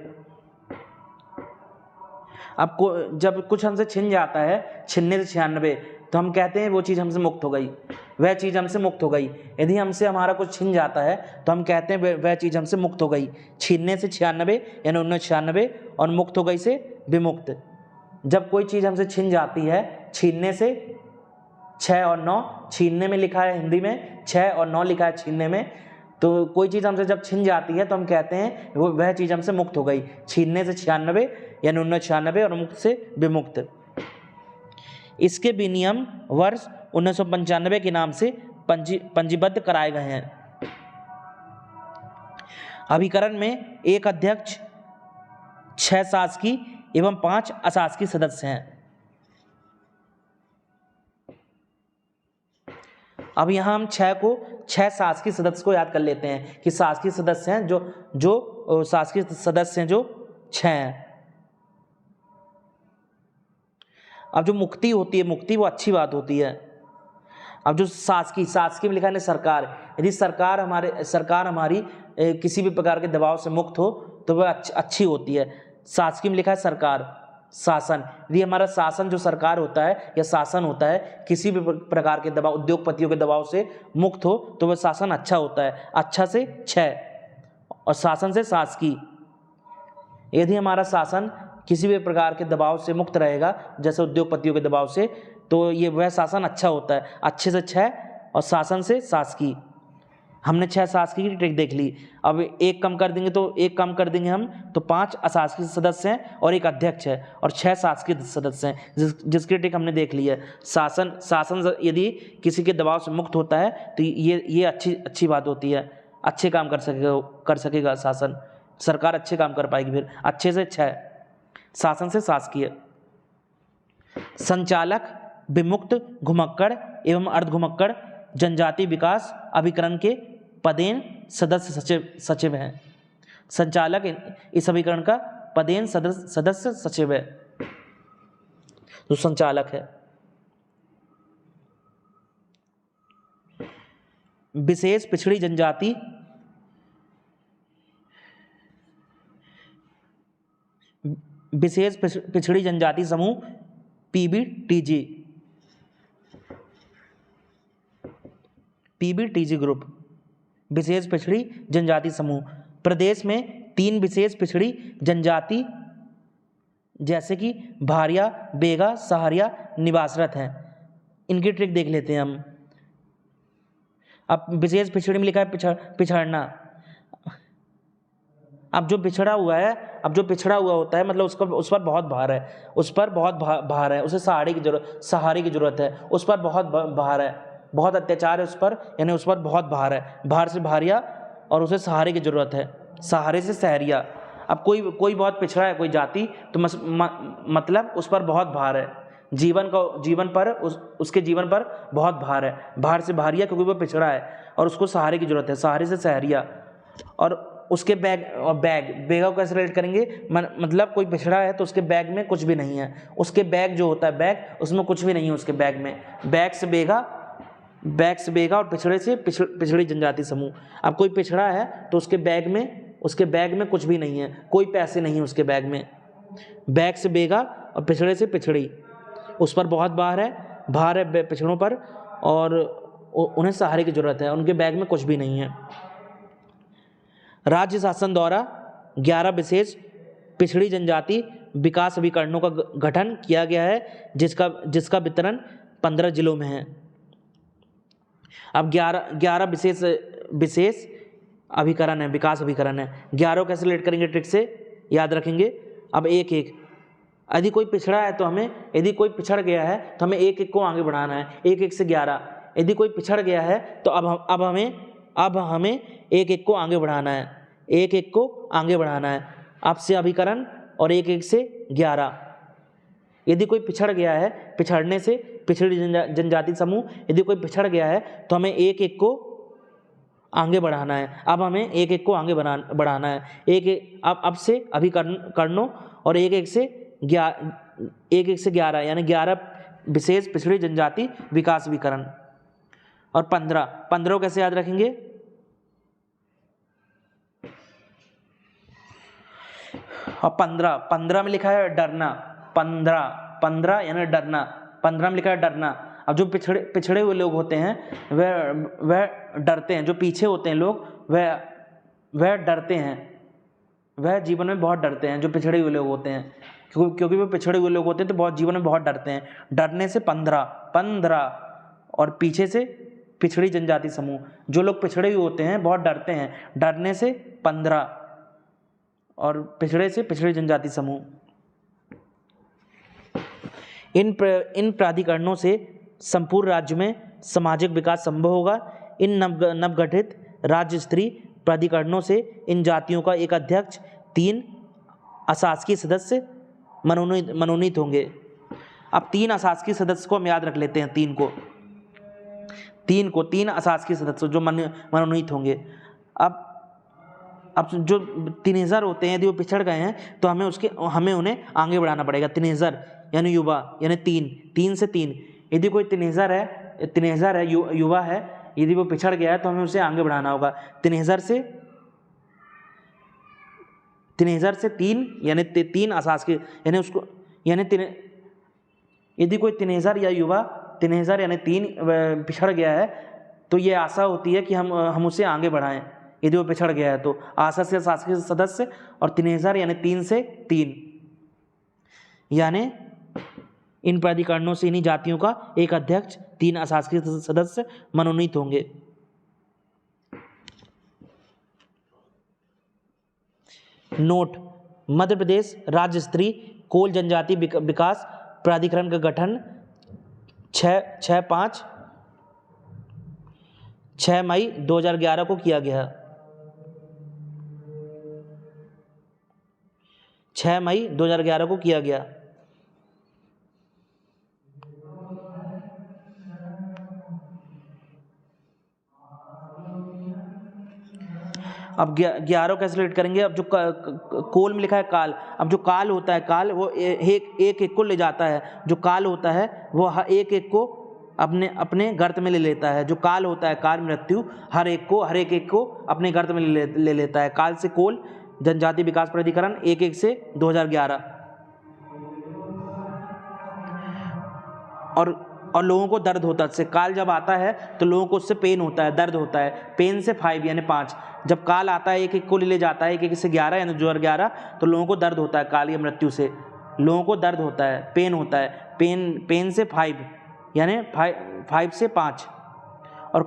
अब जब कुछ हमसे छिन जाता है, छिनने से 96, तो हम कहते हैं वो चीज़ हमसे मुक्त हो गई, वह चीज़ हमसे मुक्त हो गई। यदि हमसे हमारा कुछ छिन जाता है तो हम कहते हैं वह चीज़ हमसे मुक्त हो गई। छीनने से 96 यानी 96 और मुक्त हो गई से विमुक्त। जब कोई चीज़ हमसे छिन जाती है, छीनने से 6 और 9, छीनने में लिखा है हिंदी में 6 और 9 लिखा है छीनने में, तो कोई चीज़ हमसे जब छिन जाती है तो हम कहते हैं वह चीज़ हमसे मुक्त हो गई। छीनने से 96 यानी 96 और मुक्त से विमुक्त। इसके विनियम वर्ष 1995 के नाम से पंजीबद्ध कराए गए हैं। अभिकरण में 1 अध्यक्ष, 6 शासकीय एवं 5 अशासकीय सदस्य हैं। अब यहाँ हम 6 शासकीय सदस्य को याद कर लेते हैं कि शासकीय सदस्य हैं जो शासकीय सदस्य हैं जो 6 हैं। अब जो मुक्ति होती है, मुक्ति वो अच्छी बात होती है। अब जो शासकीय में लिखा है सरकार, यदि सरकार हमारी किसी भी प्रकार के दबाव से मुक्त हो तो वह अच्छी होती है। शासकीय में लिखा है सरकार, शासन, यदि हमारा शासन जो सरकार होता है या शासन होता है किसी भी प्रकार के दबाव, उद्योगपतियों के दबाव से मुक्त हो तो वह शासन अच्छा होता है। अच्छा से 6 और शासन से शासकीय। यदि हमारा शासन किसी भी प्रकार के दबाव से मुक्त रहेगा, जैसे उद्योगपतियों के दबाव से, तो ये वह शासन अच्छा होता है। अच्छे से 6 और शासन से शासकीय। हमने 6 शासकीय की ट्रिक देख ली। अब एक कम कर देंगे हम तो 5 अशासकीय सदस्य हैं और 1 अध्यक्ष है और 6 शासकीय सदस्य हैं, जिसकी ट्रिक हमने देख ली है। शासन यदि किसी के दबाव से मुक्त होता है तो ये अच्छी बात होती है। अच्छे काम कर सकेगा शासन, सरकार अच्छे काम कर पाएगी। फिर अच्छे से 6, शासन से शासकीय। संचालक विमुक्त, घुमक्कड़ एवं अर्धघुमक्कड़ जनजाति विकास अभिकरण के पदेन सदस्य सचिव हैं। संचालक इस अभिकरण का पदेन सदस्य सचिव है, जो संचालक है। विशेष पिछड़ी जनजाति समूह पीबीटीजी ग्रुप, विशेष पिछड़ी जनजाति समूह। प्रदेश में 3 विशेष पिछड़ी जनजाति जैसे कि भारिया, बेगा, सहारिया निवासरत हैं। इनकी ट्रिक देख लेते हैं हम। अब विशेष पिछड़ी में लिखा है पिछड़ना। अब जो पिछड़ा हुआ होता है मतलब उस पर बहुत भार है, उसे सहारे की जरूरत है, उस पर बहुत भार है, बहुत अत्याचार है उस पर, यानी उस पर बहुत भार है। भार से भारिया और उसे सहारे की जरूरत है, सहारे से सहरिया। अब कोई बहुत पिछड़ा है कोई जाति, तो मतलब उस पर बहुत भार है, उसके जीवन पर बहुत भार है। भार से भारिया क्योंकि वो पिछड़ा है और उसको सहारे की जरूरत है, सहारे से सहरिया। और उसके बेगा को कैसे रिलेट करेंगे, मतलब कोई पिछड़ा है तो उसके बैग में कुछ भी नहीं है। उसके बैग जो होता है बैग, उसमें कुछ भी नहीं है उसके बैग में। बैग से बेगा और पिछड़े से पिछड़ी जनजाति समूह। अब कोई पिछड़ा है तो उसके बैग में कुछ भी नहीं है, कोई पैसे नहीं है उसके बैग में। बैग से बेगा और पिछड़े से पिछड़ी, उस पर बहुत भार है पिछड़ों पर, और उन्हें सहारे की जरूरत है, उनके बैग में कुछ भी नहीं है। राज्य शासन द्वारा 11 विशेष पिछड़ी जनजाति विकास अभिकरणों का गठन किया गया है, जिसका वितरण 15 जिलों में है। अब 11 विशेष अभिकरण है, विकास अभिकरण है। 11 कैसे रिलेट करेंगे ट्रिक से याद रखेंगे। अब एक यदि कोई पिछड़ा है तो यदि कोई पिछड़ गया है तो हमें एक को आगे बढ़ाना है, 1 से 11। यदि कोई पिछड़ गया है तो अब हमें एक को आगे बढ़ाना है, 1 को आगे बढ़ाना है। अब से अभिकरण और 1 से 11। यदि कोई पिछड़ गया है, पिछड़ने से पिछड़ी जनजाति समूह, यदि कोई पिछड़ गया है तो हमें एक एक को आगे बढ़ाना है। अब हमें एक एक को आगे बढ़ाना है। अब से अभिकरणों और एक एक से 11 यानी 11 विशेष पिछड़ी जनजाति विकास विकरण। और 15 कैसे याद रखेंगे? और 15 में लिखा है डरना। 15 यानी डरना। 15 में लिखा है डरना। अब जो पिछड़े हुए लोग होते हैं वह डरते हैं। जो पीछे होते हैं लोग वह डरते हैं, वह जीवन में बहुत डरते हैं। जो पिछड़े हुए लोग होते हैं, क्योंकि वो पिछड़े हुए लोग होते हैं तो बहुत जीवन में बहुत डरते हैं। डरने से 15 और पीछे से पिछड़ी जनजाति समूह। जो लोग पिछड़े हुए होते हैं बहुत डरते हैं। डरने से 15 और पिछड़े से पिछड़ी जनजाति समूह। इन प्राधिकरणों से संपूर्ण राज्य में सामाजिक विकास संभव होगा। इन नवगठित राज्य स्तरीय प्राधिकरणों से इन जातियों का एक अध्यक्ष, 3 अशासकीय सदस्य मनोनीत होंगे। अब 3 अशासकीय सदस्य को हम याद रख लेते हैं। 3 अशासकीय सदस्य जो मनोनीत होंगे। अब जो टीनेजर होते हैं यदि वो पिछड़ गए हैं तो हमें उन्हें आगे बढ़ाना पड़ेगा। टीनेजर यानी युवा, यानी 3 से 3। यदि कोई टीनेजर है, युवा है, यदि वो पिछड़ गया है तो हमें उसे आगे बढ़ाना होगा। टीनेजर से 3 यानी 3 अशासकीय यदि कोई टीनेजर या युवा, टीनेजर यानी 3 पिछड़ गया है तो ये आशा होती है कि हम उसे आगे बढ़ाएं। यदि वो पिछड़ गया है तो अशासकीय सदस्य और टीनेजर यानी 3 से 3, यानी इन प्राधिकरणों से इन्हीं जातियों का एक अध्यक्ष, 3 अशासकीय सदस्य मनोनीत होंगे। नोट: मध्य प्रदेश राज्य स्तरीय कोल जनजाति विकास प्राधिकरण का गठन 6 मई 2011 को किया गया। 6 मई 2011 को किया गया। अब 11 कैसे रिलेट करेंगे? अब जो कोल में लिखा है काल, अब जो काल होता है, काल वो एक को ले जाता है। जो काल होता है वो एक को अपने गर्त में ले लेता है। जो काल होता है, काल मृत्यु, हर एक को अपने गर्त में ले लेता है। काल से कोल जनजाति विकास प्राधिकरण 1 से 2011। और लोगों को दर्द होता है उससे। काल जब आता है तो लोगों को उससे पेन होता है, दर्द होता है। पेन से 5 यानी 5। जब काल आता है एक को ले जाता है, 1 से 11 यानी 2011, तो लोगों को दर्द होता है। काल या मृत्यु से लोगों को दर्द होता है, पेन होता है। पेन से 5 यानी 5 से 5। और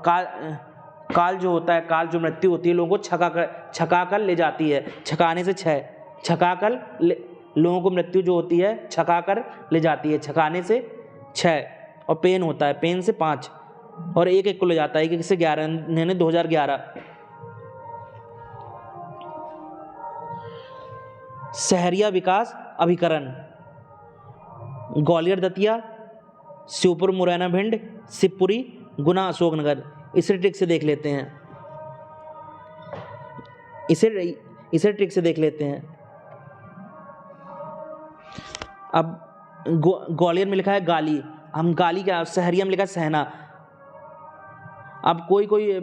काल जो होता है, काल जो मृत्यु होती है, लोगों को छका कर ले जाती है। छकाने से 6, लोगों को मृत्यु जो होती है छका कर ले जाती है। छकाने से 6 और पेन होता है, पेन से 5 और 1 को ले जाता है, 1 से 11 यानी 2011। शहरिया विकास अभिकरण ग्वालियर दतिया, श्योपुर मुरैना भिंड, शिवपुरी, गुना अशोकनगर। इसे ट्रिक से देख लेते हैं। इसे ट्रिक से देख लेते हैं। अब ग्वालियर में लिखा है गाली, हम गाली क्या, शहरिया में लिखा है सहना। अब कोई कोई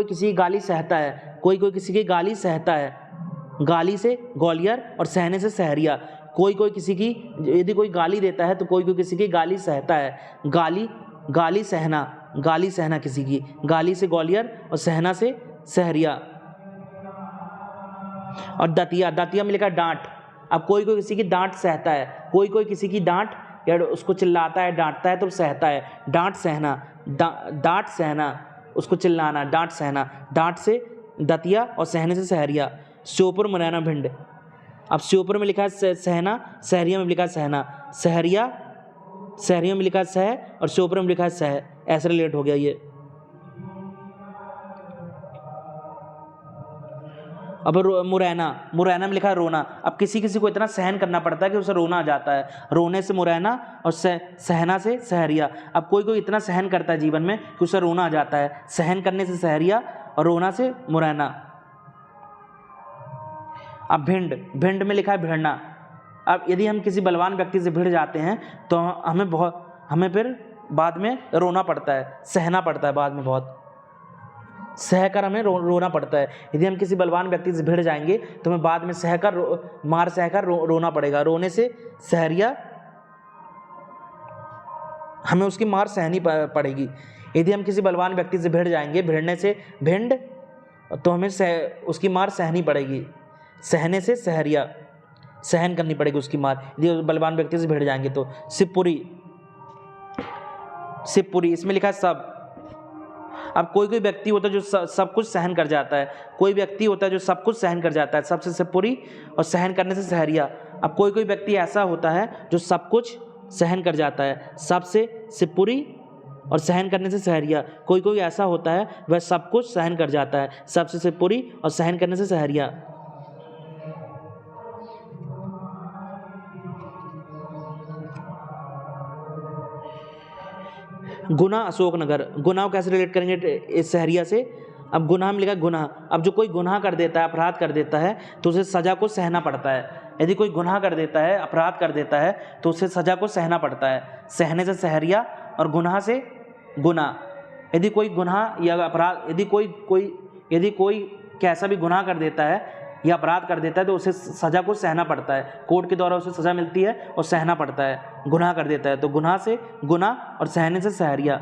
किसी की गाली सहता है, कोई किसी की गाली सहता है। गाली से ग्वालियर और सहने से शहरिया। कोई किसी की यदि कोई गाली देता है तो कोई किसी की गाली सहता है। गाली सहना किसी की। गाली से ग्वालियर और सहना से शहरिया। और दतिया में लिखा है डांट। अब कोई किसी की डांट सहता है, कोई किसी की डांट या उसको चिल्लाता है, डांटता है तो सहता है। डांट सहना उसको चिल्लाना, डांट सहना। डांट से दतिया और सहने से शहरिया। श्योपुर मुरैना भिंड। अब श्योपुर में लिखा है सहना, शहरिया में लिखा है सहना। शहरिया में लिखा है सह और श्योपुर में लिखा है सह। ऐसे रिलेट हो गया ये। अब मुरैना, मुरैना में लिखा है रोना। अब किसी किसी को इतना सहन करना पड़ता है कि उसे रोना आ जाता है। रोने से मुरैना और सहना से सहरिया। अब कोई कोई इतना सहन करता है जीवन में कि उसे रोना आ जाता है। सहन करने से सहरिया और रोना से मुरैना। अब भिंड, भिंड में लिखा है भिड़ना। अब यदि हम किसी बलवान व्यक्ति से भिड़ जाते हैं तो हमें फिर बाद में रोना पड़ता है, सहना पड़ता है बाद में, बहुत सहकर हमें रोना पड़ता है। यदि हम किसी बलवान व्यक्ति से भिड़ जाएंगे तो हमें बाद में मार सहकर रोना पड़ेगा। रोने से सहरिया, हमें उसकी मार सहनी पड़ेगी। यदि हम किसी बलवान व्यक्ति से भिड़ जाएंगे, भिड़ने से भिंड, तो हमें उसकी मार सहनी पड़ेगी। सहने से सहरिया, सहन करनी पड़ेगी उसकी मार, यदि बलवान व्यक्ति से भिड़ जाएंगे तो। शिवपुरी, शिवपुरी, इसमें लिखा है सब। अब कोई कोई व्यक्ति होता है जो सब कुछ सहन कर जाता है। कोई व्यक्ति होता है जो सब कुछ सहन कर जाता है, सबसे शिवपुरी और सहन करने से सहरिया। अब कोई कोई व्यक्ति ऐसा होता है जो सब कुछ सहन कर जाता है, सबसे शिवपुरी और सहन करने से सहरिया। कोई कोई ऐसा होता है वह सब कुछ सहन कर जाता है, सबसे शिवपुरी और सहन करने से सहरिया। गुना अशोकनगर, गुना को कैसे रिलेट करेंगे इस सहरिया से? अब गुनाह में लिखा गुनाह। अब जो कोई गुनाह कर देता है, अपराध कर देता है, तो उसे सज़ा को सहना पड़ता है। यदि कोई गुनाह कर देता है, अपराध कर देता है, तो उसे सज़ा को सहना पड़ता है। सहने से सहरिया और गुनाह से गुना। यदि कोई गुनाह या अपराध, यदि कोई कैसा भी गुनाह कर देता है या अपराध कर देता है तो उसे सज़ा को सहना पड़ता है। कोर्ट के द्वारा उसे सज़ा मिलती है और सहना पड़ता है। गुनाह कर देता है तो गुनाह से गुना और सहने से सहरिया।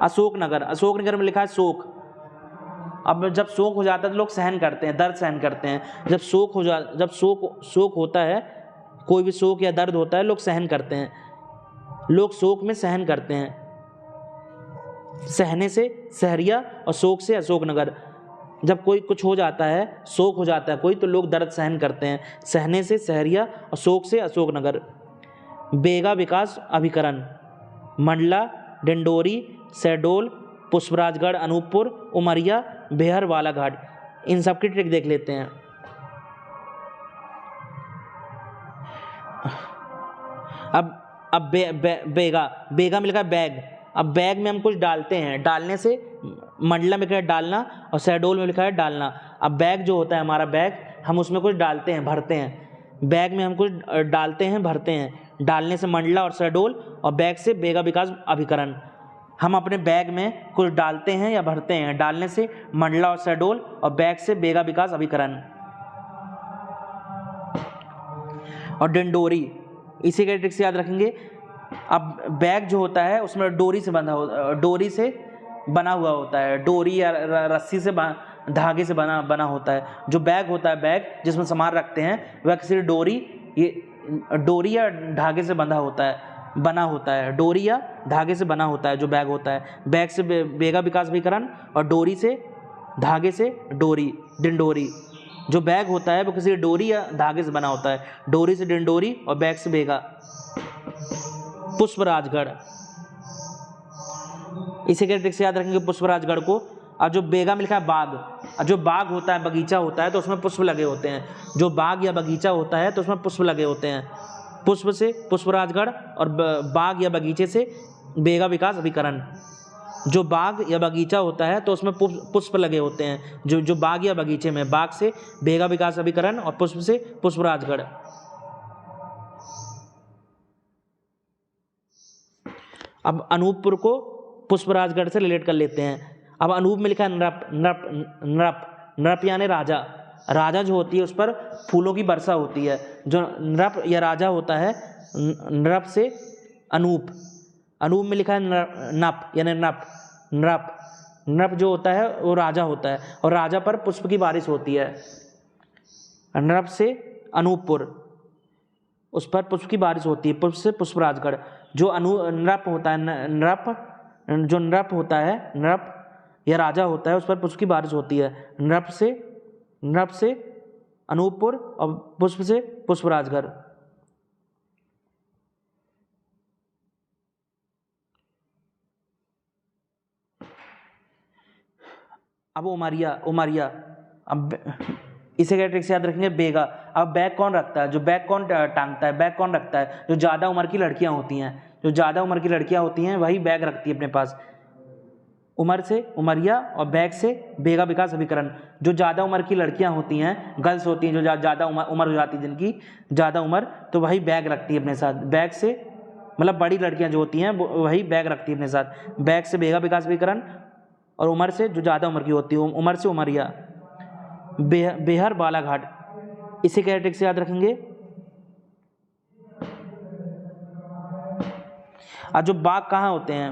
अशोकनगर, अशोकनगर में लिखा है शोक। अब जब शोक हो जाता है तो लोग सहन करते हैं, दर्द सहन करते हैं। जब शोक होता है, कोई भी शोक या दर्द होता है, लोग सहन करते हैं। लोग शोक में सहन करते हैं। सहने से सहरिया और शोक से अशोकनगर। जब कोई कुछ हो जाता है, शोक हो जाता है कोई, तो लोग दर्द सहन करते हैं। सहने से सहरिया और शोक से अशोकनगर। बेगा विकास अभिकरण, मंडला, डिंडोरी, शहडोल, पुष्पराजगढ़, अनूपपुर, उमरिया, बेहर, बालाघाट। इन सब की ट्रिक देख लेते हैं। अब बेगा में लिखा है बैग। अब बैग में हम कुछ डालते हैं, डालने से मंडला में लिखा है डालना और शहडोल में लिखा है डालना। अब बैग जो होता है हमारा बैग, हम उसमें कुछ डालते हैं, भरते हैं। बैग में हम कुछ डालते हैं, भरते हैं। डालने से मंडला और शहडोल और बैग से बेगा विकास अभिकरण। हम अपने बैग में कुछ डालते हैं या भरते हैं। डालने से मंडला और शहडोल और बैग से बेगा विकास अभिकरण। और डिंडोरी, इसी के ट्रिक से याद रखेंगे। अब बैग जो होता है उसमें डोरी से बना हुआ होता है। डोरी या रस्सी से धागे से बना होता है। जो बैग होता है, बैग जिसमें सामान रखते हैं, वह किसी डोरी या धागे से बना होता है। डोरी या धागे से बना होता है जो बैग होता है। बैग से बेगा विकास अभिकरण और डोरी से धागे से डोरी, डिंडोरी। जो बैग होता है वो किसी डोरी या धागे से बना होता है। डोरी से डिंडोरी और बैग से बेगा। पुष्पराजगढ़, इसी के ट्रिक से याद रखेंगे पुष्पराजगढ़ को। और जो बेगा में लिखा है बाग, जो बाग होता है, बगीचा होता है, तो उसमें पुष्प लगे होते हैं। जो बाग या बगीचा होता है तो उसमें पुष्प लगे होते हैं। पुष्प से पुष्पराजगढ़ और बाग या बगीचे से बेगा विकास अभिकरण। जो बाग या बगीचा होता है तो उसमें पुष्प लगे होते हैं। जो बाग या बगीचे में, बाग से बेगा विकास अभिकरण और पुष्प से पुष्पराजगढ़। अब अनूपपुर को पुष्पराजगढ़ से रिलेट कर लेते हैं। अब अनूप में लिखा है नृप यानी राजा। राजा जो होती है उस पर फूलों की वर्षा होती है। जो नृप या राजा होता है, नृप से अनूप। अनूप में लिखा है नप यानी नृप जो होता है वो राजा होता है और राजा पर पुष्प की बारिश होती है। नृप से अनूपपुर, उस पर पुष्प की बारिश होती है। पुष्प से पुष्पराजगढ़। जो नृप होता है, नृप या राजा होता है, उस पर पुष्प की बारिश होती है। नृप से अनूपपुर और पुष्प से पुष्पराजगढ़। अब उमरिया, उमरिया, अब इसे क्या ट्रिक से याद रखेंगे, बेगा। अब बैग कौन रखता है, जो बैग कौन टांगता है, बैग कौन रखता है, जो ज़्यादा उम्र की लड़कियां होती हैं, जो ज़्यादा उम्र की लड़कियां होती हैं वही बैग रखती है अपने पास। उमर से उमरिया और बैग से बेगा विकास अभिकरण। जो ज़्यादा उम्र की लड़कियां होती हैं, गर्ल्स होती हैं, जो ज़्यादा उम्र हो जाती है जिनकी ज़्यादा उम्र, तो वही बैग रखती है अपने साथ। बैग से मतलब बड़ी लड़कियां जो होती हैं वही बैग रखती है अपने साथ। बैग से बेगा विकास अभिकरण और उम्र से जो ज़्यादा उम्र की होती है, उम्र से उमरिया। बेहर बालाघाट, इसे क्या ट्रिक से याद रखेंगे। और जो बाग कहाँ होते हैं,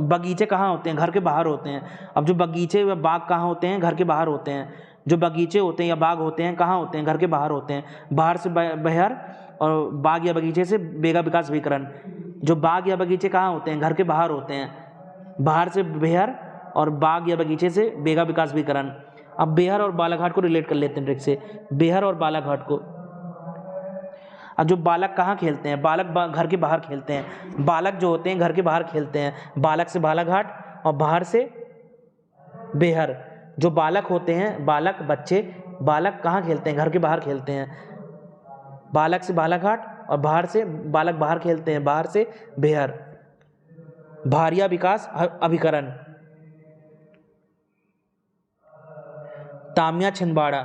बगीचे कहाँ होते हैं, घर के बाहर होते हैं। अब जो बगीचे व बाग कहाँ होते हैं, घर के बाहर होते हैं। जो बगीचे होते हैं या बाग होते हैं कहाँ होते हैं, घर के बाहर होते हैं। बाहर से बहर और बाग या बगीचे से बेगा विकास अभिकरण। जो बाग या बगीचे कहाँ होते हैं, घर के बाहर होते हैं। बाहर से बेहर और बाग या बगीचे से बेगा विकास अभिकरण। अब बेहर और बालाघाट को रिलेट कर लेते हैं ट्रिक से, बेहर और बालाघाट को। अब जो बालक कहाँ खेलते हैं, बालक घर के बाहर खेलते हैं। बालक जो होते हैं घर के बाहर खेलते हैं। बालक से बालाघाट और बाहर से बेहर। जो बालक होते हैं, बालक बच्चे, बालक कहाँ खेलते हैं, घर के बाहर खेलते हैं। बालक से बालाघाट और बाहर से बालक बाहर खेलते हैं, बाहर से बेहर। भारिया विकास अभिकरण। तामिया छिंदवाड़ा।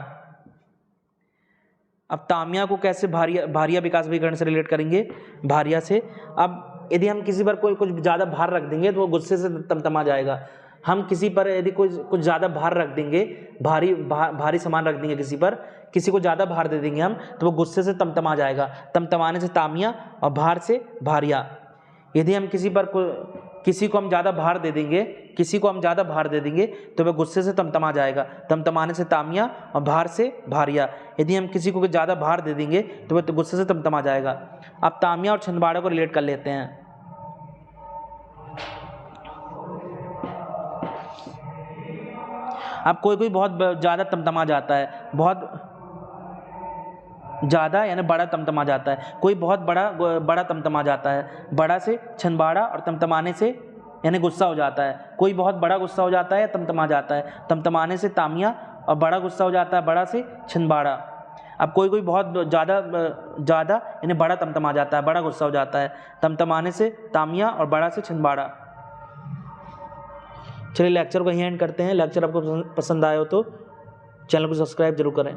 अब तामिया को कैसे भारिया विकास अभिकरण से रिलेट करेंगे, भारिया से। अब यदि हम किसी पर कोई कुछ ज़्यादा भार रख देंगे तो वो गुस्से से तमतमा जाएगा। हम किसी पर यदि कुछ ज़्यादा भार रख देंगे, भारी सामान रख देंगे किसी पर, किसी को ज़्यादा भार दे देंगे हम, तो वो गुस्से से तमतमा जाएगा। तमतमाने से तामिया और भार से भारिया। यदि हम किसी को हम ज़्यादा भार दे देंगे, किसी को हम ज़्यादा भार दे देंगे तो वह गुस्से से तमतमा जाएगा। तमतमाने से तामिया और भार से भारिया। यदि हम किसी को ज़्यादा भार दे देंगे तो वह गुस्से से तमतमा जाएगा। अब तामिया और छिंदवाड़ा को रिलेट कर लेते हैं। अब कोई बहुत ज़्यादा तमतमा जाता है, बहुत ज़्यादा यानी बड़ा तमतमा जाता है। कोई बहुत बड़ा तमतमा जाता है। बड़ा से छिंदवाड़ा और तमतमाने से यानी गुस्सा हो जाता है। कोई बहुत बड़ा गुस्सा हो जाता है या तमतमा जाता है। तमतमाने से तामिया और बड़ा गुस्सा हो जाता है, बड़ा से छिंदवाड़ा। अब कोई बहुत ज़्यादा यानी बड़ा तमतमा जाता है, बड़ा गुस्सा हो जाता है। तमतमाने से तामिया और बड़ा से छिंदवाड़ा। चलिए लेक्चर को यहीं एंड करते हैं। लेक्चर आपको पसंद आया हो तो चैनल को सब्सक्राइब जरूर करें।